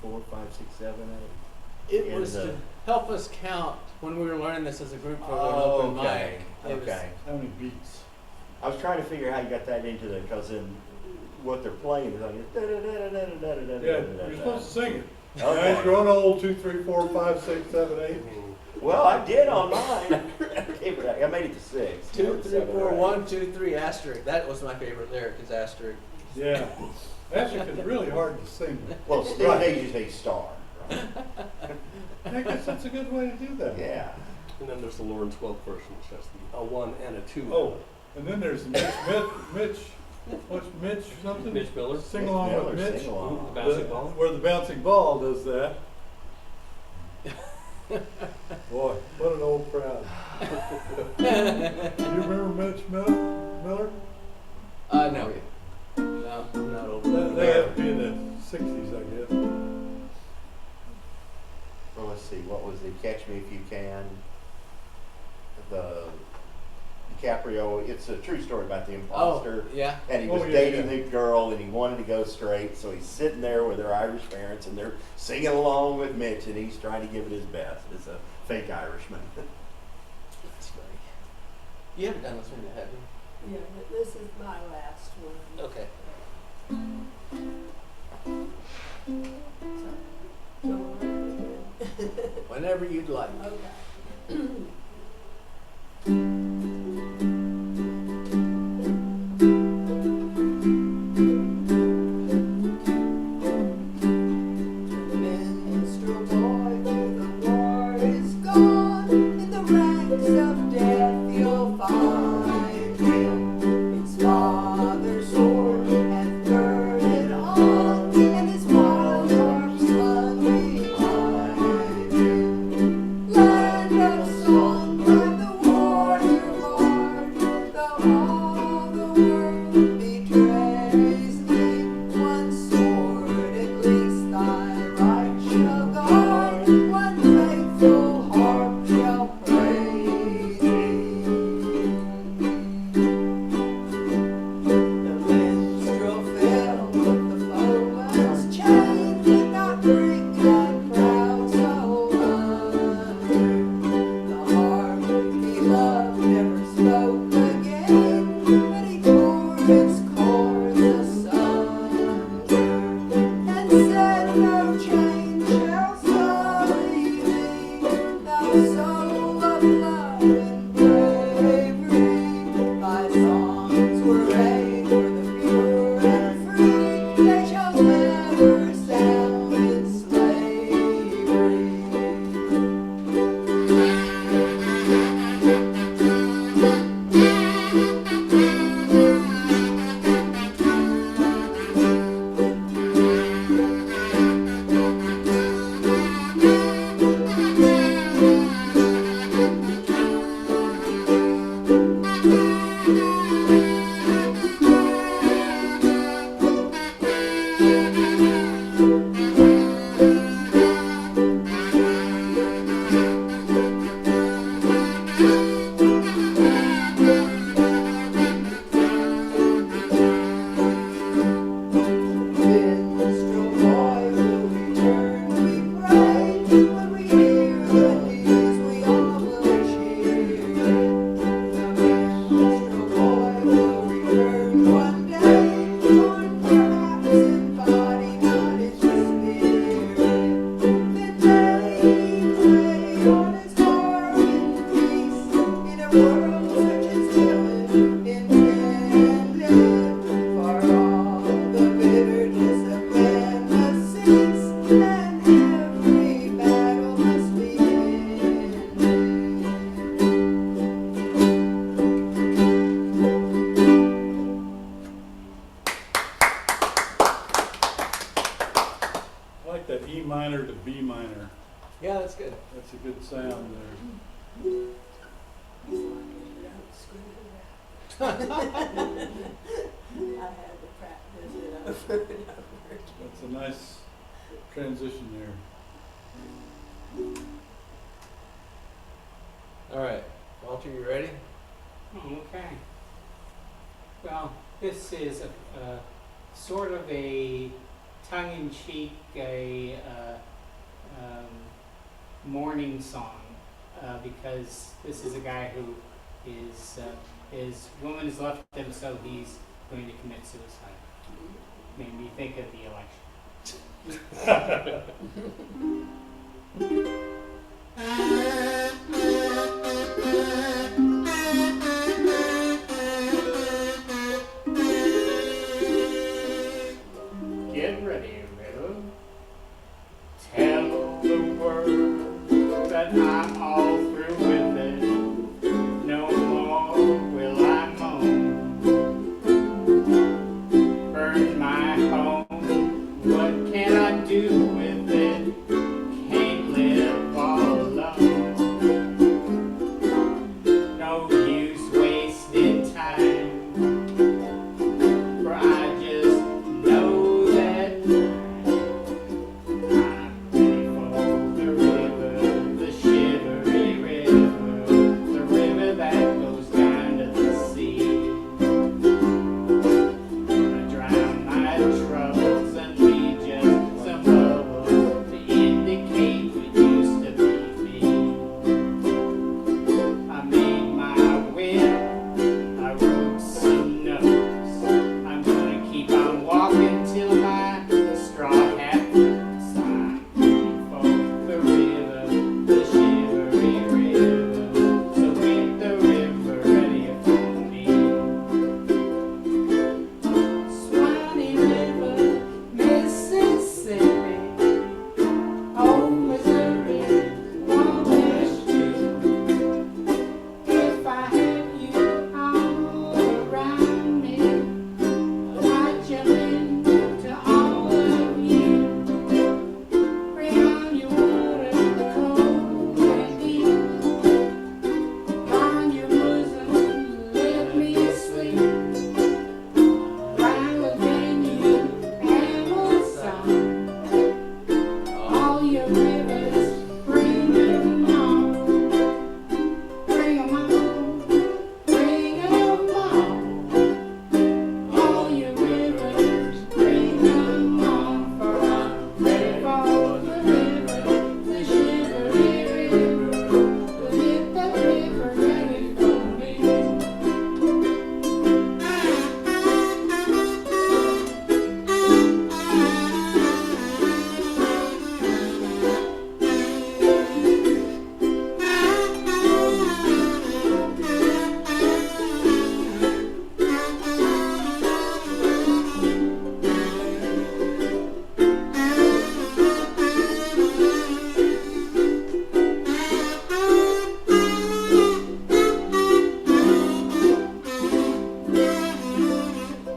4, 5, 6, 7, 8. It In was the- to help us count when we were learning this as a group for an Oh, open okay, mic. It was- okay. How many beats? I was trying to figure out how you got that into the, because in what they're playing is like, Yeah, you're supposed to sing it. Okay. Guys, growing old, 2, 3, 4, 5, 6, 7, 8. Well, I did on mine. I made it to 6. 2, 3, 7 or 4, eight. 1, 2, 3, asterisk. That was my favorite lyric, is asterisk. Yeah. Actually, it's really hard to sing. Well, Steve Right. Hayes used a star. Right? I guess that's a good way to do that. Yeah. And then there's the Lawrence Welk version, which has a 1 and a 2. Oh, and then there's Mitch, what's Mitch something? Mitch Miller. Sing along Miller, with Mitch. sing along. The bouncing ball. Where the bouncing ball does that. Boy, what an old crowd. You remember Mitch Miller? No. No, I'm not old. They had to be in the 60s, I guess. Well, let's see. What was the Catch Me If You Can? The DiCaprio. It's a true story about the imposter. Oh, yeah. And he was Oh, yeah, dating yeah. the girl, and he wanted to go straight, so he's sitting there with their Irish parents, and they're singing along with Mitch, and he's trying to give it his best. It's a fake Irishman. That's funny. You haven't done this one yet, have you? Yeah, but this is my last one. Okay. So, so Whenever you'd like. okay. Minstrel boy, the war is gone. In the ranks of death you'll find him. His father's sword hath girded on, and his wild harp slung behind him. Land of song, like the warrior bard, though all the world betrays thee, one sword at least thy right shall guard, one faithful harp shall praise thee. The minstrel fell, but the foeman's chain did not bring that proud soul under. The harp he loved never spoke again, but he tore its chords asunder, and said, "No chain shall sully thee, thou soul of love and bravery. Thy songs were made for the pure and free, they shall never sound in slavery." Minstrel boy will return, we pray. When we hear the news, we all will cheer. The minstrel boy will return one day, torn perhaps in body, not in spirit. Then may he play on his harp in peace, in a world such as heaven intended. For all the bitterness of man must cease, and every battle must be ended. I like that E minor to B minor. Yeah, that's good. That's a good sound there. I had to practice it over and over. That's a nice transition there. All right. Walter, you ready? Okay. Well, this is a sort of a tongue-in-cheek mourning song because this is a guy who is his woman has left him, so he's going to commit suicide. Made me think of the election. Get ready, Riddle. Tell the world that I'm all through with it. No more will I moan. Burn my home. What can I do with it? Can't live all alone. No use wasting time. For I just know that I'm ready for the river, the shivery river, the river that goes down to the sea. Gonna drown my troubles and leave just some bubbles to indicate what used to be me. I made my will, I wrote some notes. I'm gonna keep on walking till my straw hat floats. I'm ready for the river, the shivery river. So get the river ready for me. Swanee River, Mississippi, oh Missouri, Wabash too. If I had you all around me, I'd jump into all of you. Bring on your water, cold and deep. On your bosom, let me sleep. While again you animal song. All your rivers, bring them on. Bring them on. Bring them on. All your rivers, bring them on. For I'm ready for the river, the shivery river. To get that river ready for me.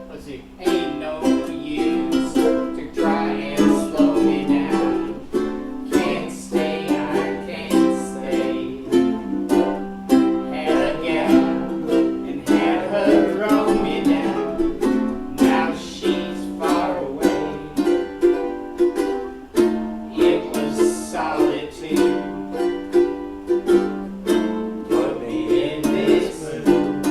Let's see. Ain't no use to try and slow me down. Can't stay, I can't stay. Had a gal and had her throw me down. Now she's far away. It was solitude. Put me in this mood.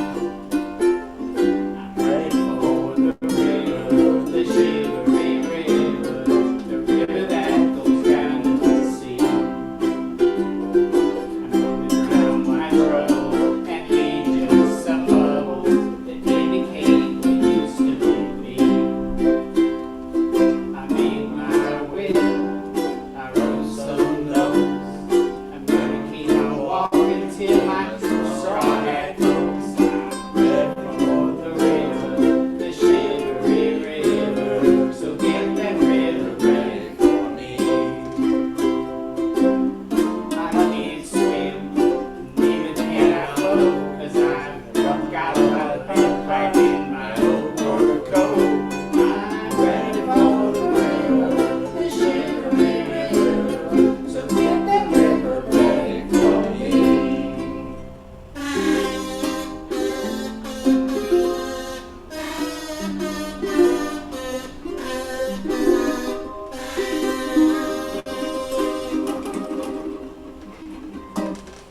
I'm ready for the river, the shivery river, the river that goes down to the sea. I'm gonna drown my trouble and leave just some bubbles that indicate what used to be me. I made my will, I wrote some notes. I'm gonna keep on walking till my straw hat floats. I'm ready for the river, the shivery river. So get that river ready for me. I don't need to swim, neither can I float, 'cause I've got a lot of pink right in my old overcoat. I'm ready for the river, the shivery river. So get that river ready for me.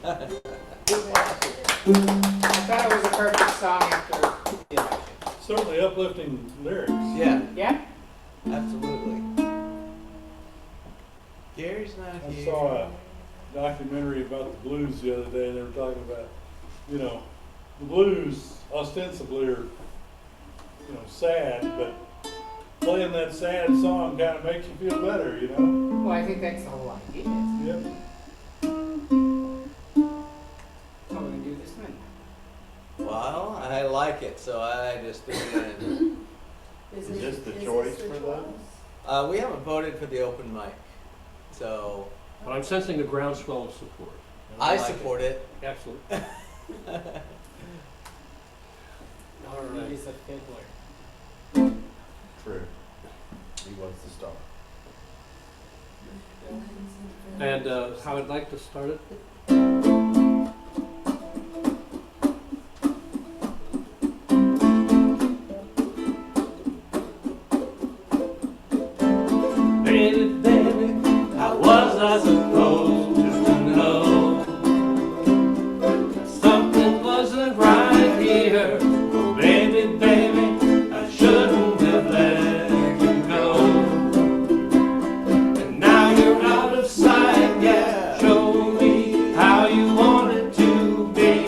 I thought it was a perfect song after the election. Certainly uplifting lyrics. Yeah, Yeah? absolutely. Gary's not I here. saw a documentary about the blues the other day, and they were talking about, you know, the blues ostensibly are, you know, sad, but playing that sad song kind of makes you feel better, you know? Well, I think that's the whole idea. Yep. What we're gonna do this night? Well, I like it, so I just threw it in. Is this the choice for those? We haven't voted for the open mic, so But I'm sensing a groundswell of support. And I like support it. Absolutely. All right. He's a fiddler. True. He wants to start. And how I'd like to start it? Baby, baby, how was I supposed to know something wasn't right here? Oh, baby, baby, I shouldn't have let you go. And now you're out of sight, yeah. Show me how you want it to be.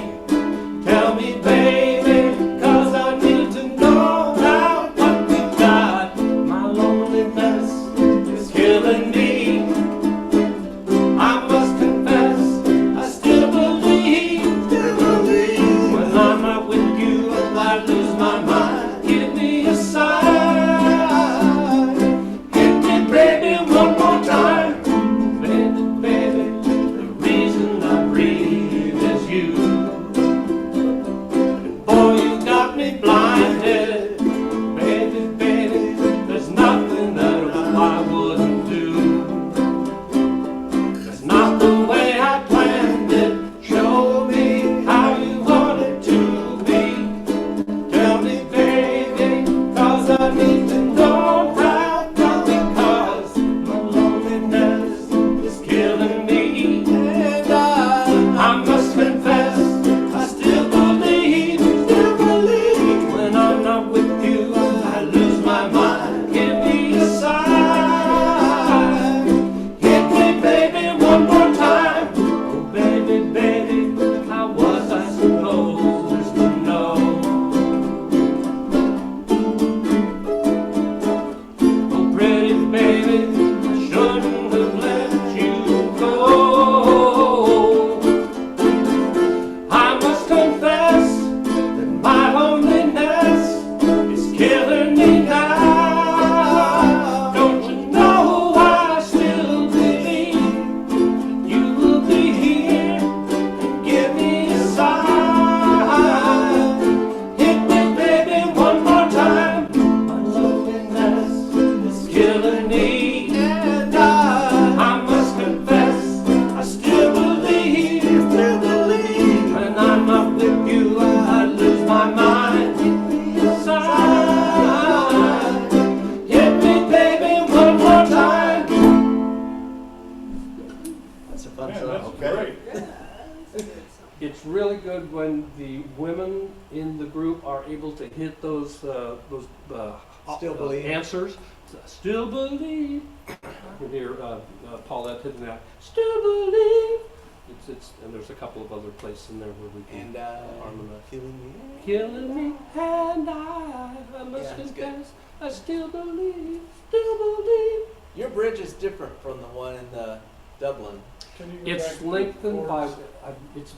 Tell me, baby, 'cause I need to know now what we got. My loneliness is killing me. I must confess, I still believe when I'm not with you, I lose my mind. Give me a sign. Hit me, baby, one more time. Baby, baby, the reason I breathe is you. And boy, you got me blinded. Baby, baby, there's nothing that I wouldn't do. It's not the way I planned it. Show me how you want it to be. Tell me, baby, 'cause I need to know how. Because my loneliness is killing me. And I must confess, I still believe when I'm not with you, I lose my mind. Give me a sign. Hit me, baby, one more time. Oh, baby, baby, how was I supposed to know? Oh, pretty baby, I shouldn't have let you go. I must confess that my loneliness is killing me now. Don't you know I still believe that you will be here and give me a sign. Hit me, baby, one more time. My loneliness is killing me, and I must confess, I still believe when I'm not with you, I lose my mind. Hit me a sign. Hit me, baby, one more time. That's a fun Man, song. that's Okay. great. It's really good when the women in the group are able to hit those Still believe. answers. Still believe. You can hear Paulette hitting that. Still believe. It's and there's a couple of other places in there where we can And harmonize. killing me. Killing me, and I must Yeah, it's good. confess, I still believe, still believe. Your bridge is different from the one in the Dublin. Can you go back It's to the lengthened by, chords?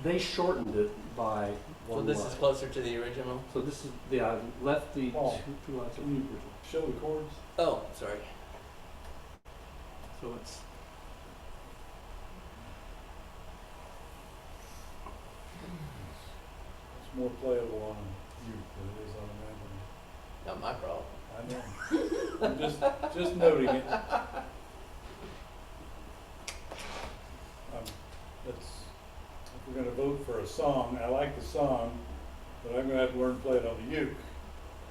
they shortened it by So one this line. is closer to the original. So this is, yeah, I left the Paul, two lines of Can you the original. show the chords? Oh, sorry. So it's, It's more playable on a uke than it is on a mandolin. Not my problem. I know. I'm just noting it. It's, if we're gonna vote for a song, I like the song, but I'm gonna have to learn to play it on the uke,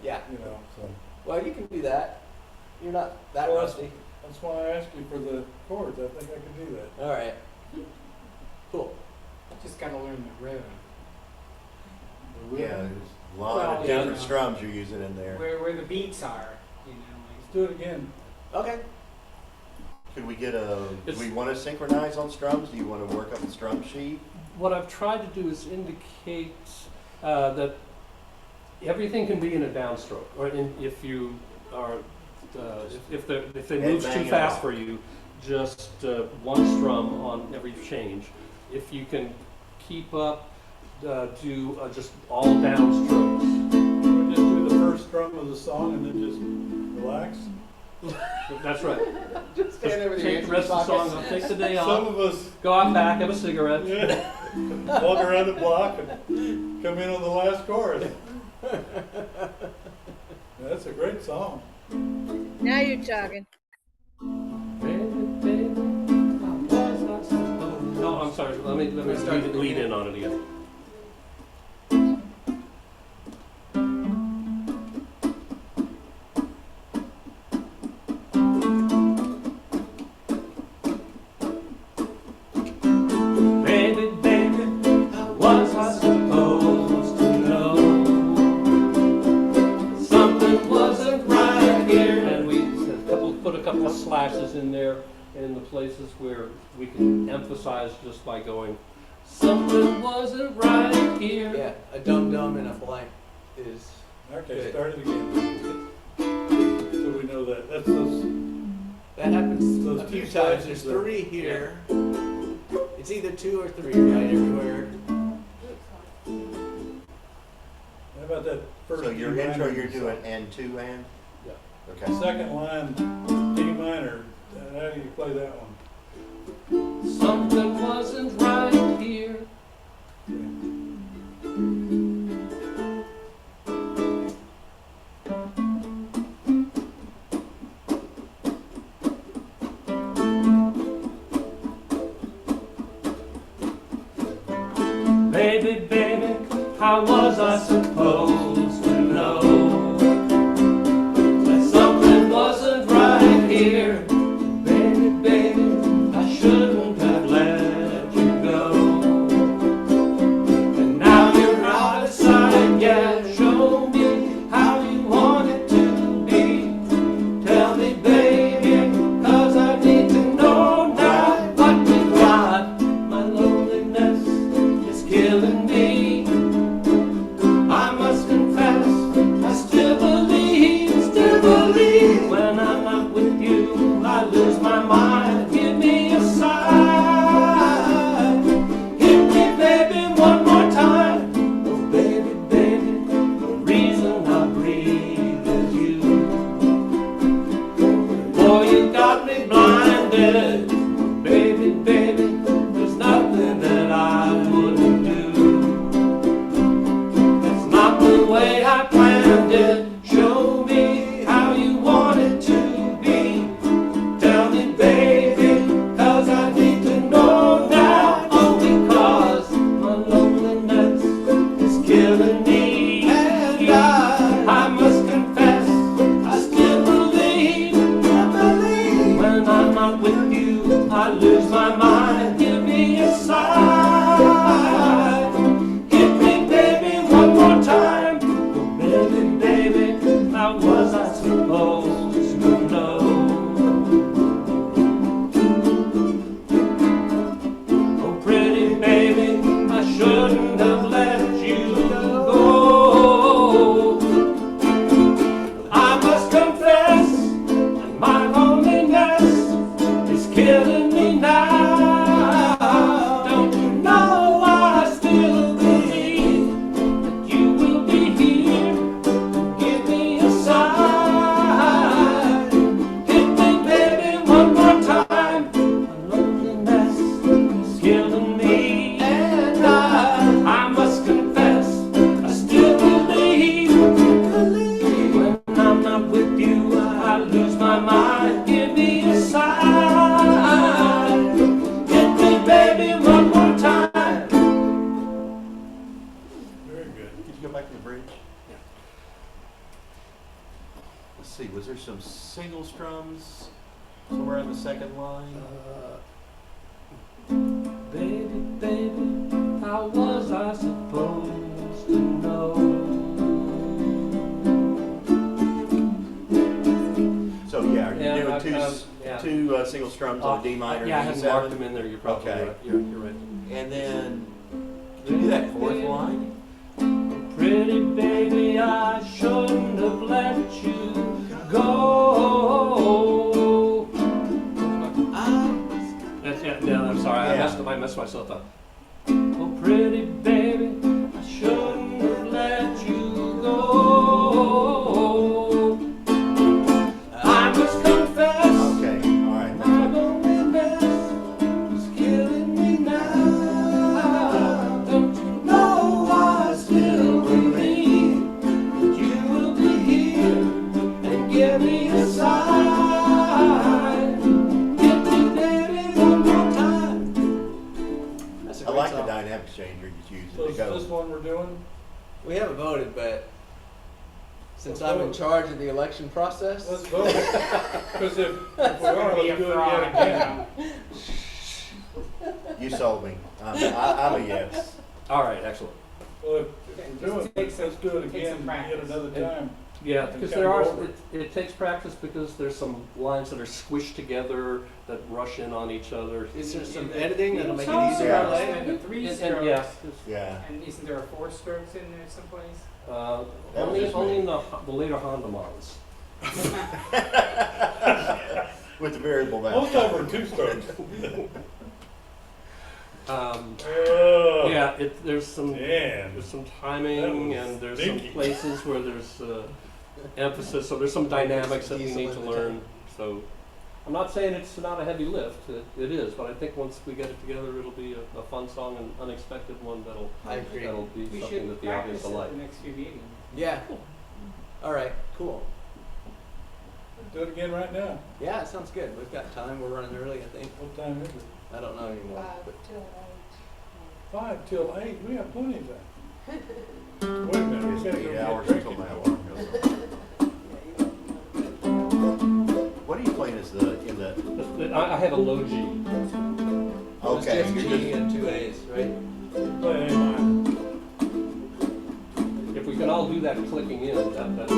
Yeah. you know, so. Well, you can do that. You're not that Well, rusty. That's why I asked you for the chords, I think I could do that. All right. Cool. Just gotta learn the rhythm. The Yeah, rhythm. there's a lot Well, of yeah. different strums you're using in there. Where the beats are, you know, Let's do it again. Okay. Could we get do It's- we want to synchronize on strums? Do you want to work up a strum sheet? What I've tried to do is indicate that everything can be in a downstroke, or if you are, if they move too bang it fast out. for you, just one strum on every change. If you can keep up, do just all downstrokes. We just do the first strum of the song and then just relax. That's right. Just stand over Just the take the rest of the song, I'll take the day Some off, of us go out back, have a cigarette. walk around the block and come in on the last chorus. That's a great song. Now you're talking. Baby, I was not supposed. No, I'm sorry. Let me Start the lead in on it again. Baby, how was I supposed to know something wasn't right here? And we put a couple of slashes in there in the places where we can emphasize just by going, something wasn't right here. Yeah, a dum-dum and a blank is, Okay, Good. start it again. So we know that. That's those. that happens Those a two few times. slashes There's are- 3 here. It's either 2 or 3, right, everywhere. How about that first? So your D minor intro, you're song? doing and 2 and? Yeah. Okay. Second line, D minor. How do you play that one? Something wasn't right here. Baby, how was I supposed to know that something wasn't right here? Baby, I shouldn't have let you go. And now you're out of sight, yeah, show me how you want it to be. Tell me, baby, 'cause I need to know now what you got. My loneliness is killing me. I must confess, I still believe when I'm not with you, I lose my mind. Give me a sign, hit me, baby, one more time. Oh, baby, the reason I breathe is you. Boy, you got me blinded, baby, there's nothing that I wouldn't do. It's not the way I planned it. Show me how you want it to be. Tell me, baby, 'cause I need to know now. Oh, because my loneliness is killing me. And I must confess, I still believe when I'm not with you, I lose my mind. Give me a sign, hit me, baby, one more time. Oh, baby, how was I supposed to know? Oh, pretty baby, I shouldn't have let you go. I must confess that my loneliness is killing me now. Don't you know I still believe that you will be here? Give me a sign, hit me, baby, one more time. My loneliness is killing me, and I must confess, I still believe when I'm not with you, I lose my mind. Give me a sign, hit me, baby, one more time. Very good. Could you go back to the bridge? Yeah. Let's see, was there some single strums somewhere in the second line? Baby, how was I supposed to know? So yeah, are you Yeah, doing I've- two, yeah. two single strums on a D minor Yeah, I and haven't E7. marked them in there, you're probably Okay. right. You're right. And then, can you do that fourth line? Pretty baby, I shouldn't have let you go. That's it. Yeah, I'm sorry. Yeah. I messed myself up. Oh, pretty baby, I shouldn't have let you go. I must confess, Okay, all right. my loneliness is killing me now. Don't you know I still believe that you will be here and give me a sign? Hit me, baby, one more time. That's a I great like the song. dynamic changer you're using So to is go. this one we're doing? We haven't voted, but since Let's I'm in vote. charge of the election process, Let's vote. Because if we It's are, gonna be let's a do it fraud, yet again. You sold me. I'm a yes. All right, excellent. Well, if we're doing it, Take some- let's do it take again some yet practice. another time. Yeah, And because kinda there are, go over it. it takes practice because there's some lines that are squished together that rush in on each other. is there some editing that'll make it Some- easier Yeah. to play? And the three And- strokes. and yes, Yeah. And isn't there a 4 strokes in there someplace? uh, That was only, just only me. in the later Honda models. With the variable valve. Most of them are two strokes. Yeah, there's some Damn. timing That was and there's stinky. some places where there's emphasis, so there's some dynamics that we Diesel need in to the learn. tank. So I'm not saying it's not a heavy lift, it is, but I think once we get it together, it'll be a fun song and unexpected one that'll I agree. be We something should that the practice audience will at like. the next few meetings. Yeah. All right. Cool. Do it again right now. Yeah, it sounds good. We've got time. We're running early, I think. What time is it? I don't know anymore. but- 5 till 8. We have plenty of time. Wait a minute. We It's gotta 8 go hours get until my drinking. alarm goes off. What are you playing as in the, I have a low G. okay, It's you're just G and 2 A's, right? Play A minor. If we can all do that clicking in, that's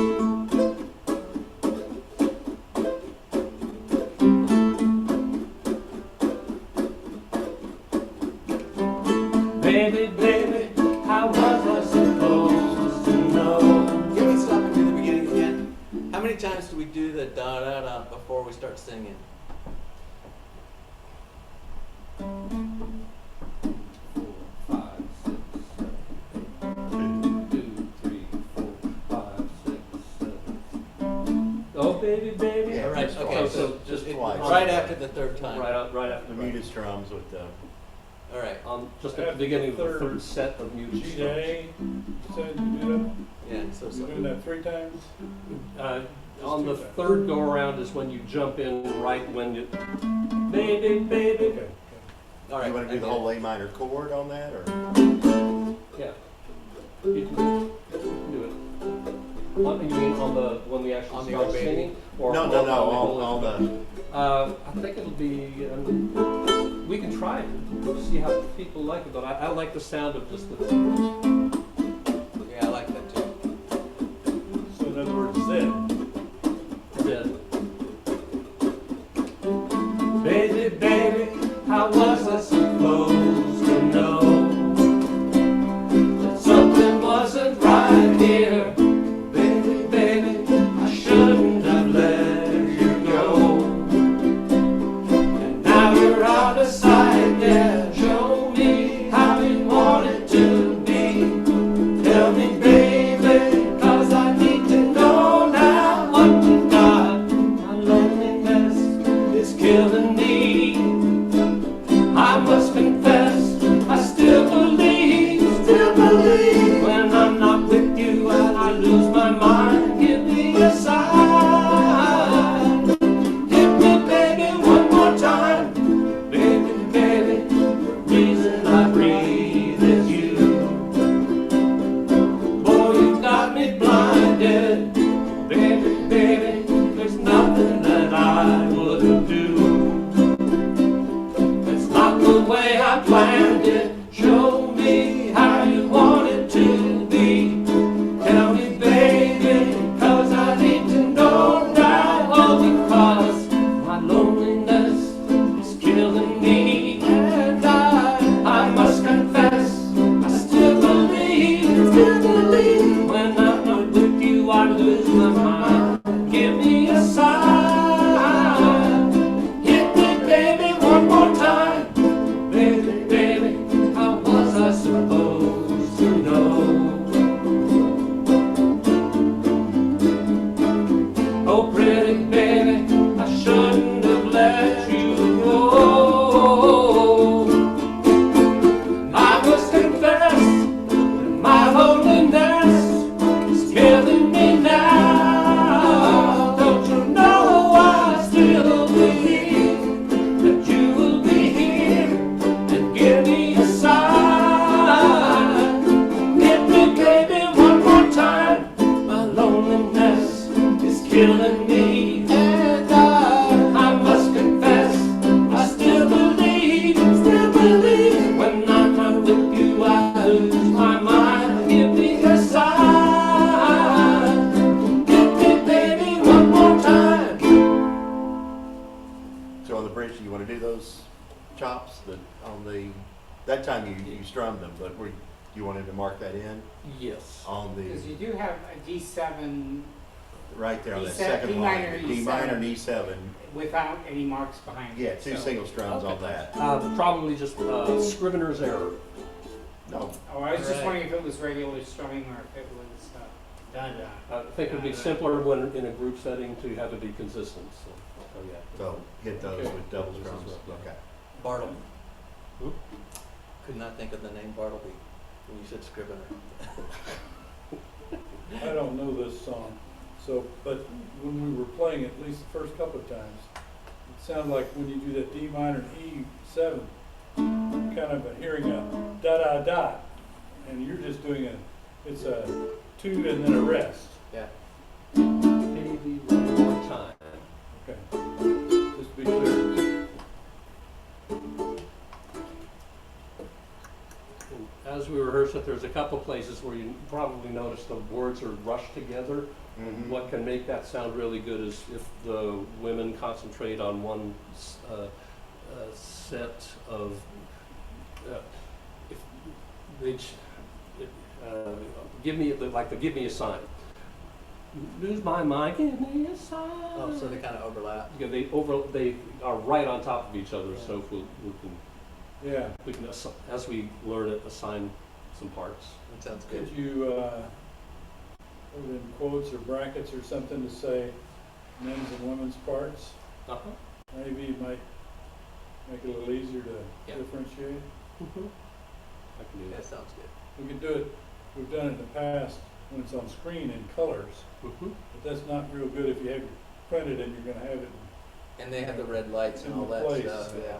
baby, baby, how was I supposed to know? Can we stop and do the beginning again? How many times do we do the da da da before we start singing? 5, 6, 7, 2, 3, 4, 5, 6, 7. Oh, baby, baby. Yeah, All right. just Okay. twice. So Just it- twice. right after the third time. Right after the the muted strums with the, All right. just at After the beginning of the the third set of muted G to strokes. A. Said you do Yeah. So that? You're doing that 3 times? On the two times. third go around is when you jump in right when you, baby, baby. Okay. all right. you want to do the I get whole A minor chord on that, or? Yeah. You can do it. You mean on the, when we On actually the start old baby. singing? Or No, on the, I think it'll be, we can try it, we'll see how people like it, but I like the sound of just the, it. Yeah, I like that too. So in other words, then. baby, baby, how was I supposed to know that something wasn't right here? Baby, baby, I shouldn't have let you go. And now you're out of sight, yeah. Show me how you want it to be. Tell me, baby, 'cause I need to know now what you got. My loneliness is killing me. I must confess, I still believe when I'm not with you, I lose my mind. Give me a sign. Hit me, baby, one more time. Baby, baby, the reason I breathe is you. Boy, killing me. And I must confess, I still believe when I'm not with you, I lose my mind. Give me a sign, hit me, baby, one more time. So on the bridge, you want to do those chops that on the, that time you strummed them, but you wanted to mark that in Yes. on Because you the, do have a D7 right there on that D7, second D minor, line. E7. D minor and E7. without any marks behind Yeah, it. two so- single strums on that. Probably just scrivener's error. No, Oh, I was just Right. wondering if it was regular strumming or if it was done. I think it would be simpler when in a group setting to have it be consistent, so, oh yeah. so hit those Okay. with double This is strums. what- Okay. Bartleby. Hmm? Could not think of the name Bartleby when you said Scrivener. I don't know this song, so, but when we were playing, at least the first couple of times, it sounded like when you do that D minor and E7, kind of hearing a da-da-da, and you're just doing it's a two and then a rest. Yeah. Maybe one more time. Okay, just to be clear. As we rehearse it, there's a couple places where you probably notice the words are rushed together. Mhm. What can make that sound really good is if the women concentrate on one set of, if they, give me, give me a sign. Lose my mind, give me a sign. Oh, so they kind of overlap. Yeah, they are right on top of each other, so if we Yeah, can, as we learn it, assign some parts. That sounds good. could you, put in quotes or brackets or something to say men's and women's parts? Uh-huh. Maybe it might make it a little easier to Yeah. differentiate. I can do That that. sounds good. We could do it, we've done it in the past when it's on screen in colors, Mhm. but that's not real good if you have it printed and you're gonna have it. And they have the red lights and In all the that place, stuff, yeah.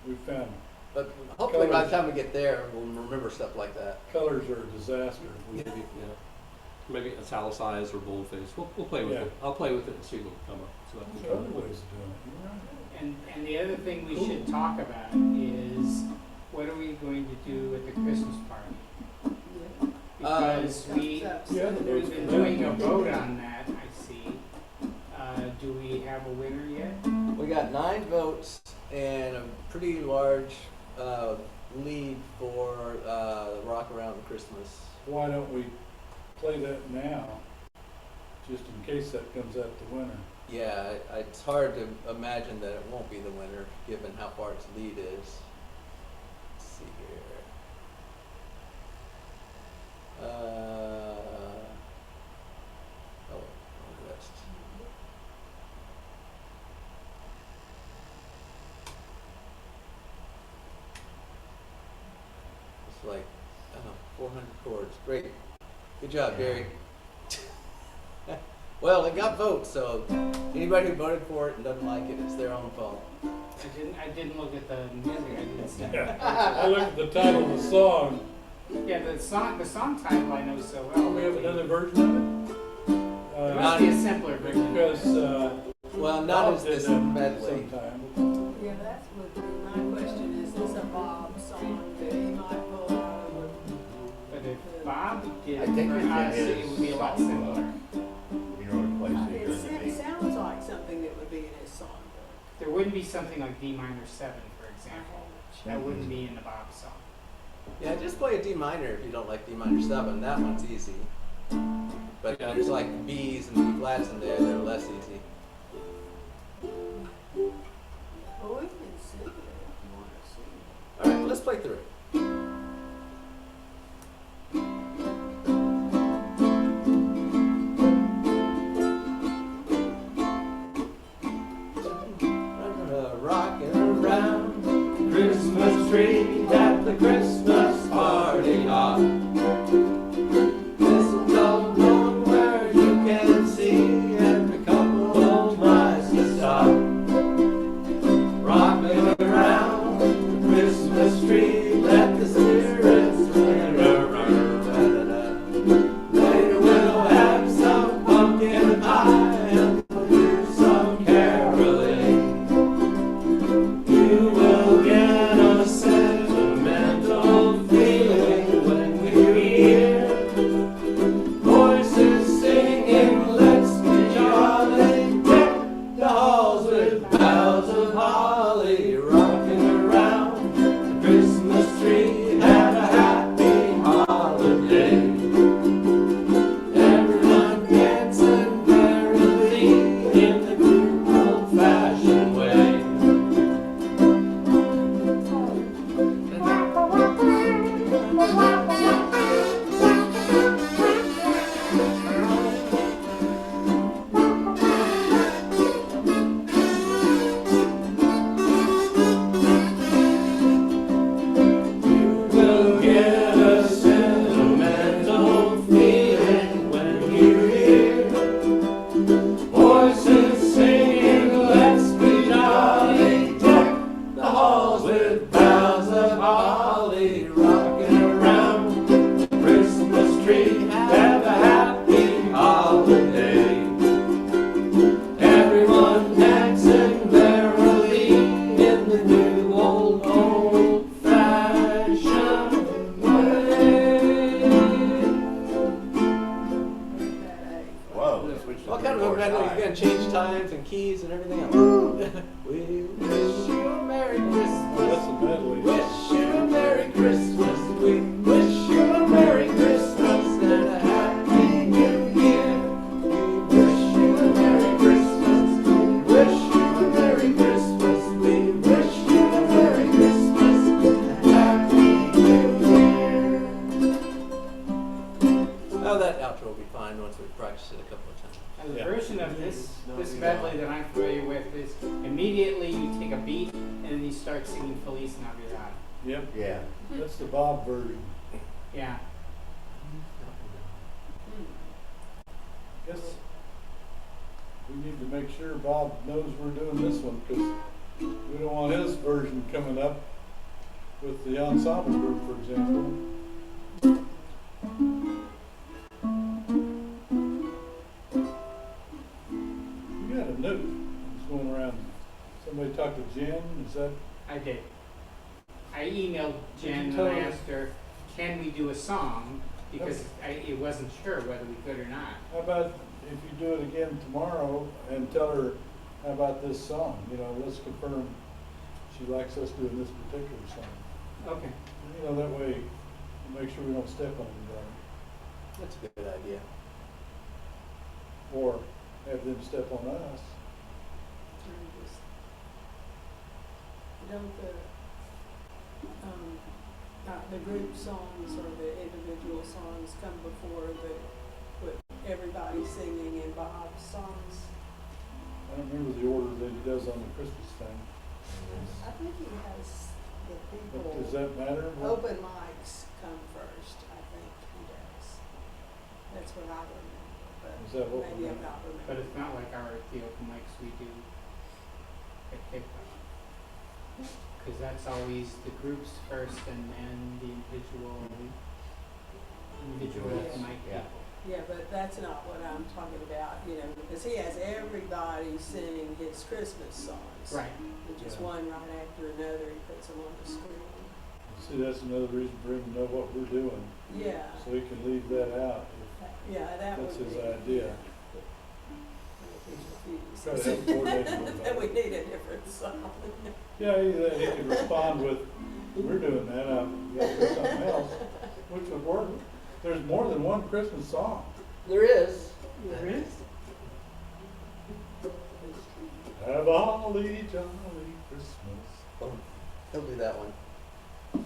We found But hopefully by the Colors. time we get there, we'll remember stuff like that. colors are a disaster. Maybe, yeah. Maybe italicized or boldface. We'll play with Yeah. it. I'll play with it and see what will come up. So that There's can other come up. ways of doing it, you're right. And the other thing we should talk about is what are we going to do at the Christmas party? Because Yeah, we've those- been doing a vote on that, I see. Do we have a winner yet? We got 9 votes and a pretty large lead for Rock Around Christmas. Why don't we play that now, just in case that comes out the winner? Yeah, it's hard to imagine that it won't be the winner, given how far its lead is. Let's see here. Oh, wrong list. It's like, 400 chords. Great. Good job, Gary. Well, it got votes, so anybody who voted for it and doesn't like it, it's their own fault. I didn't look at the music, I didn't see. I looked at the title of the song. Yeah, the song title I know so well. We have another version There of it? must be a simpler version. Because, Well, not Bob as did this that medley. sometime. Yeah, that's what my question is this a Bob song that he might pull out of But if Bob did I it think for it's in us, his it would be a lot songbook. simpler. You know what place it? you're gonna be. It sounds like something that would be in his songbook. There wouldn't be something like D minor 7, for example. That wouldn't be in the Bob song. Yeah, just play a D minor if you don't like D minor 7. That one's easy. But Yeah. there's like B's and B flats in there that are less easy. Well, we can sing it if you want to sing it. All right, let's play through it. Rockin' around the Christmas tree at the Christmas party hop. Mistletoe blowing where you can see every couple tries to stop. Rockin' around the Christmas tree medley, you're gonna change times and keys and everything else. We wish you a Merry Christmas. That's a medley. Wish you a Merry Christmas. We wish you a Merry Christmas and a Happy New Year. We wish you a Merry Christmas. We wish you a Merry Christmas. We wish you a Merry Christmas and a Happy New Year. Oh, that outro will be fine once we practice it a couple of times. Now, the Yeah. version of this medley that I'm familiar with is immediately you take a beat and then you start singing Feliz Navidad. Yep, Yeah. that's the Bob version. Yeah. Guess we need to make sure Bob knows we're doing this one, because we don't want his version coming up with the ensemble group, for example. You got a note that's going around. Somebody talked to Jen, is that? I did. I emailed Jen Tell and I her. asked her, can we do a song? Because I wasn't sure whether we could or not. How about if you do it again tomorrow and tell her, how about this song? You know, let's confirm she likes us doing this particular song. Okay. You know, that way, we make sure we don't step on anybody, That's a good idea. or have them step on us. Don't the group songs or the individual songs come before with everybody singing and Bob's songs? I don't remember the order that he does on the Christmas thing. I think he has the But does people, that matter? open mics come first, I think he does. That's what I remember, but Is that what maybe we I'm not remembering. But it's not like our the open mics we do at kickoff. Because that's always the groups first and then the individual open mic Yeah. people. Yeah, but that's not what I'm talking about, you know, because he has everybody sing his Christmas songs. Right. Just Yeah. one right after another, he puts them on the screen. See, that's another reason for him to know what we're doing, Yeah, so he can leave that out yeah, if that would that's be. his idea. If Try to he help coordinate refuses, with then we that. need a different song. Yeah, he could respond with, we're doing that, you gotta do something else, which would work. There's more than one Christmas song. There is. There is? Have a holly jolly Christmas. Oh, he'll do that one.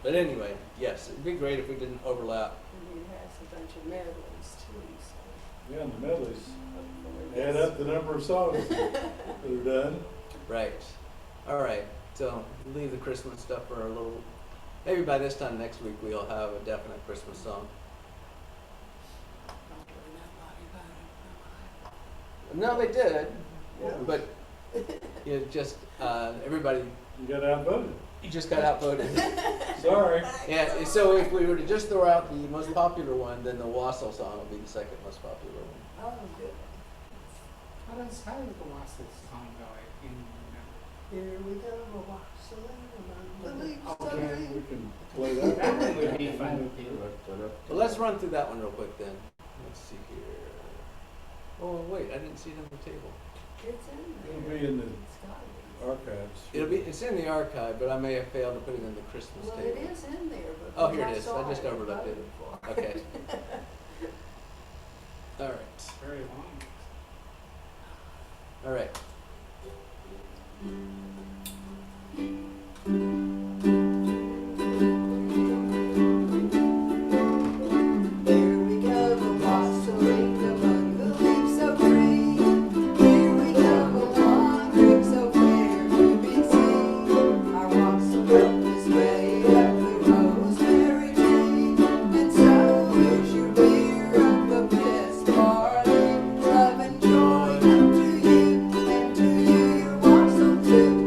But anyway, yes, it'd be great if we didn't overlap. And he has a bunch of medleys too, so Yeah, and the medleys hopefully add that's- up the number of songs that are done. Right. All right. So leave the Christmas stuff for a little. Maybe by this time next week we'll have a definite Christmas song. No, they did, but you just everybody. You got outvoted. You just got outvoted. Sorry. Yeah. So if we were to just throw out the most popular one, then the Wassail Song will be the second most popular one. Oh, good. How does the Wassail Song go? I can't even Here we go, we'll watch the land among the leaves. Okay. We can play that. That one would be fun to do. Well, let's run through that one real quick then. Let's see here. Oh wait, I didn't see it on the table. It's in there. It'll be in the It's gotta be. archives. It's in the archive, but I may have failed to put it in the Christmas Well, table. it is in there, but. Oh, we're here it not is. I sorry just overlooked it. for Okay. All right. Very long. All right. Here we go, wassailing among the leaves so green. Here we go, wandering so fair to be seen. Our wassail rope is made of the rosemary tree, and so is your beer of the best barley. Love and joy come to you, and to you your wassail too.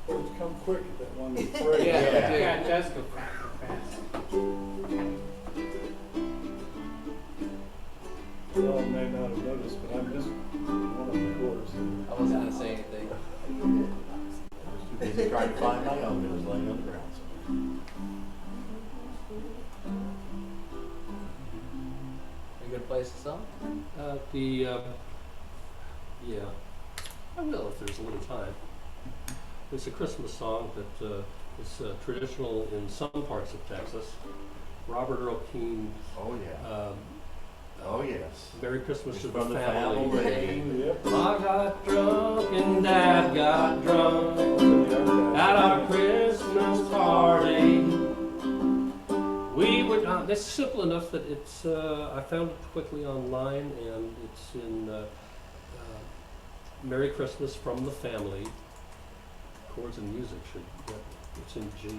Come quick at that one phrase. Yeah. Yeah, it does go fast. Y'all may not have noticed, but I missed one of the chords. I wasn't gonna say anything. I was too busy trying to find my own, it was laying on the ground somewhere. You gonna play some song? Yeah, I will if there's a little time. It's a Christmas song that is traditional in some parts of Texas. Robert Earl Keen, Oh, yeah. Oh, yes. Merry Christmas It's to from the the family. family. Yep. I got drunk and Dad got drunk at our Christmas party. We were, it's simple enough that it's, I found it quickly online, and it's in Merry Christmas from the Family. Chords and music should get, it's in G.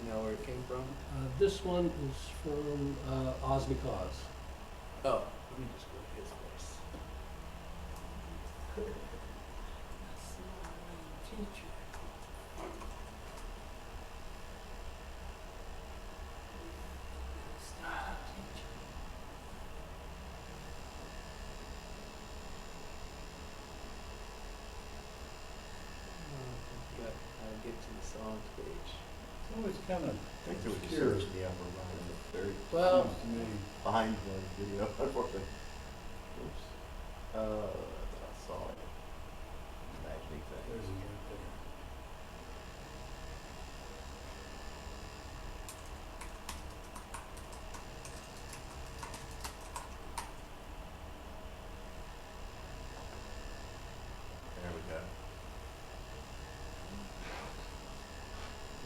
You know where it came from? This one is from Osmic Oz. Oh, let me just go to his voice. Teacher. But I'll get to the songs page. It's always kind of I think there was a obscure. search in the upper right, in the very Well, Seems to me. behind the video, unfortunately. Oops. I saw it. Imagining There's things. a right there. There we go.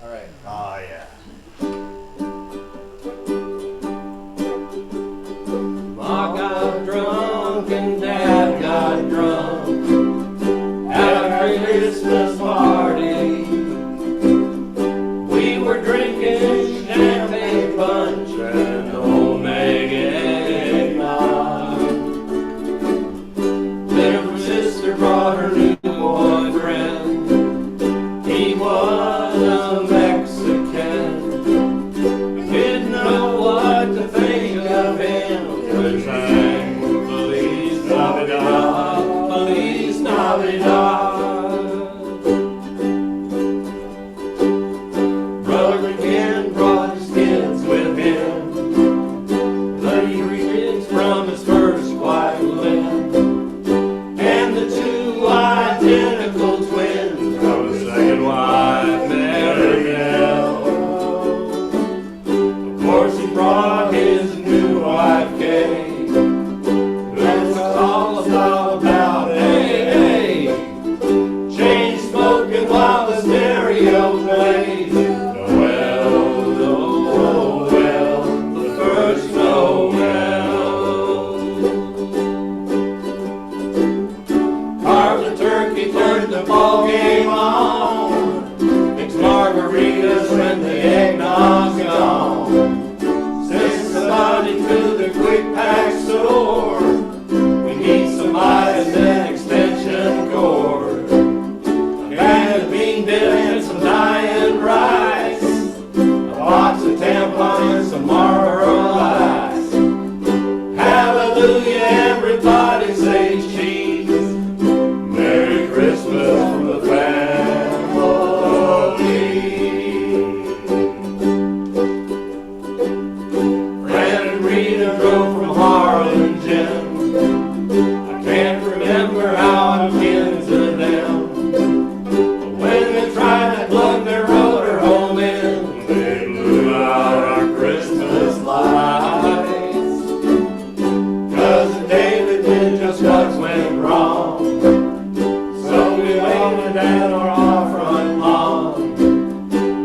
all right. Oh, yeah. I got drunk and Dad got drunk at a Christmas party. We were drinking champagne punch and Omega eggnog. Little sister brought her new boyfriend. He was a Mexican. We didn't know what to think of him. We sang Feliz Navidad, Feliz Navidad. Brother Ken brought his kids with him. 33 kids from his first wife, Lynn. And the two identical twins from his second wife, Maribel. Of course, he brought his new wife, Kay. Let's all talk about, hey, chain smoking while the stereo plays. Noel, Noel, the first Noel. Carved the turkey, turned the ball game on. Mixed margaritas when the eggnog's gone. Send somebody to the quick pack store. We need some eyes and extension cord. A bag of bean dip and some Diet rice. A box of tampons, some Marlboro Lights. Hallelujah, everybody say cheese. Merry Christmas from the family. Fred and Rita drove from Harlingen. I can't remember how I'm kin to them. But when they tried to plug their rotor home in, they blew out our Christmas lights. Cousin David did just what went wrong. So we waited at our front lawn.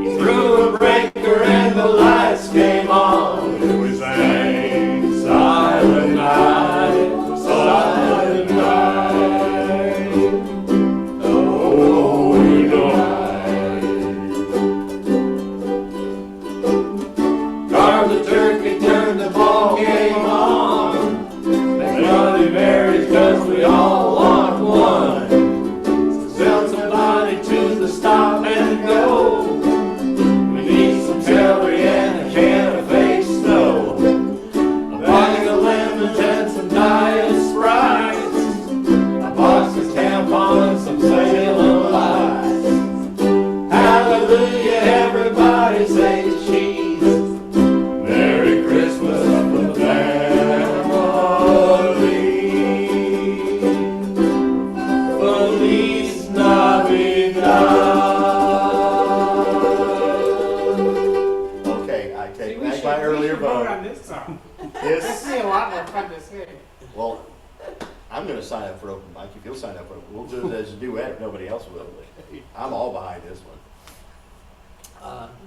He threw a breaker and the lights came on. And we sang Silent Night, Silent Night. Oh, we know. cottage cheese. Merry Christmas from the family. Feliz Navidad. Okay, I See, take we back should, my we earlier should vote on vote. this song. This This, would be a lot more fun to sing. well, I'm gonna sign up for open mic. If you'll sign up for it, we'll do it as a duet if nobody else will. I'm all behind this one.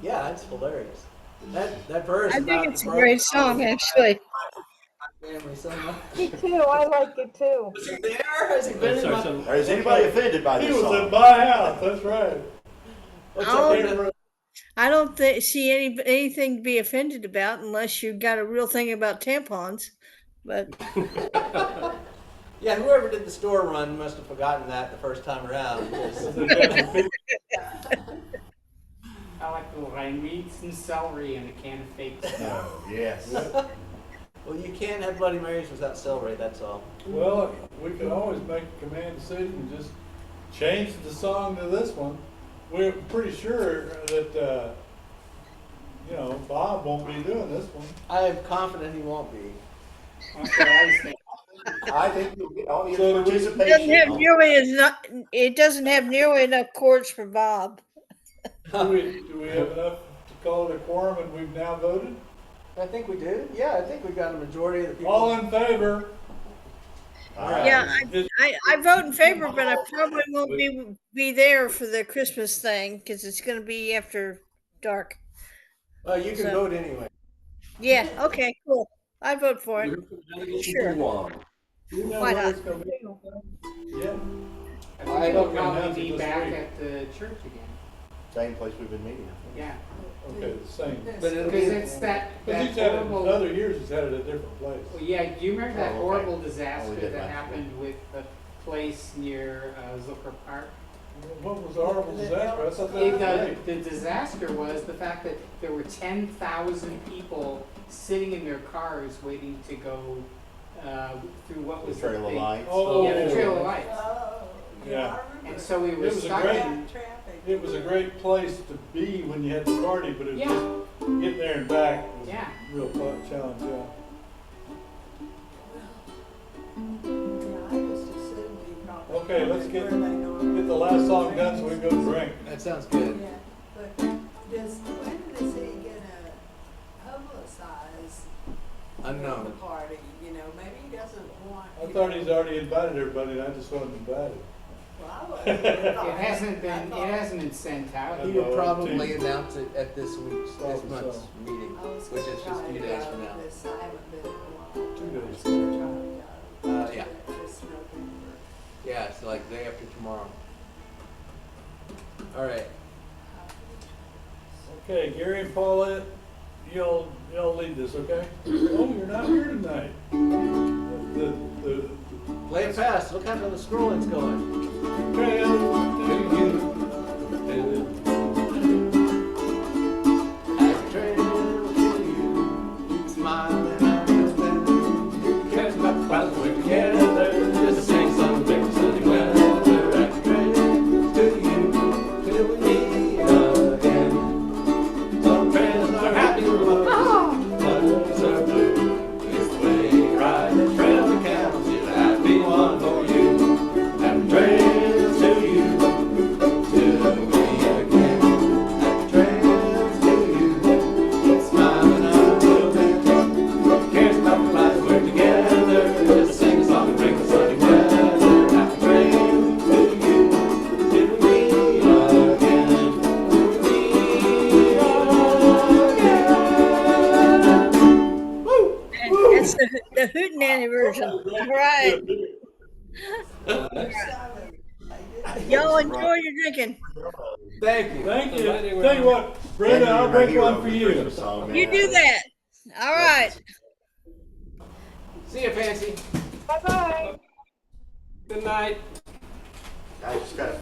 Yeah, it's hilarious. That verse I about think it's a the great birth song, of actually. my family so much. Me too. I like it too. Was he there? Has he been in Sorry, my? so- Or is anybody offended by He this was song? at my house, that's right. What's Oh, up, Brenda? I don't see anything to be offended about unless you got a real thing about tampons. But Yeah, whoever did the store run must have forgotten that the first time around. because- I like the line, meat, some celery, and a can of fake snow. No, yes. Well, you can't have Bloody Marys without celery. That's all. Well, we could always make a command decision and just change the song to this one. We're pretty sure that, Bob won't be doing this one. I am confident he won't be. Okay, I was thinking. I think you'll get all your So do we- it doesn't have participation. nearly it doesn't have nearly enough chords for Bob. Do we have enough to call it a quorum and we've now voted? I think we do. Yeah, I think we got a majority of the people. All in favor? Yeah, Is- I vote in favor, but I probably won't be there for the Christmas thing because it's going to be after dark. Well, you can So- vote anyway. Yeah. Okay. Cool. I vote for it. Sure. Sure. You know Why where not? it's gonna be? Yeah. I think we'll Okay, probably that's be this back week. at the church again. Same place we've been meeting. Yeah, Okay, the same. But it'll because be. it's that Because he's had it, horrible. other years he's had it at a different place. Well, yeah, do you remember that Oh, okay. horrible Oh, we disaster did that last happened with the place near Zucker Park? What was the horrible disaster? I thought that was great. The disaster was the fact that there were 10,000 people sitting in their cars waiting to go through what was The Trail of big- Lights. Oh. Yeah, the Trail of Lights. Yeah. And so we were It was a stuck great- in. It was a great place to be when you had the party, but it was Yeah. just getting there and back was Yeah. a real challenge, yeah. Okay, let's get the last song done so we can go drink. That sounds good. Yeah, but does, when is he gonna publicize the Unknown. party, maybe he doesn't want. I thought he's already invited everybody and I just wasn't invited. Well, I wasn't. It hasn't been sent out. He will probably announce it at this Probably month's so. meeting, I was which gonna is try just a to few days go from now. this- I haven't been in a while. 2 I was days. gonna try to go. Yeah. This November. Yeah, it's like day after tomorrow. All right. Okay, Gary and Paulette, y'all lead this, okay? Oh, you're not here tonight. The Play it fast. Look how the scrolling's going. trail to you. Happy trail to you. Smiling at the bend. Catch my pals, we're together. Just to sing some big sunny weather. Happy trail to you. Till we meet again. Some trails are happy, others are blue. It's the way you ride the trail to camels. You'll have to be one for you. Happy trails to you. Till we meet again. Happy trails to you. Smiling until then. Cares about the life we're together. Just sing a song and drink the sunny weather. Happy trails to you. Till we meet again. Till we meet again. Woo! That's the Hootenanny version. All right. Y'all enjoy your drinking. Thank you. Thank you. Inviting Tell you what, Brenda, I'll My bring hero one of for the you. Christmas song, You man. do that. All right. See you, Fancy. Good night. I just gotta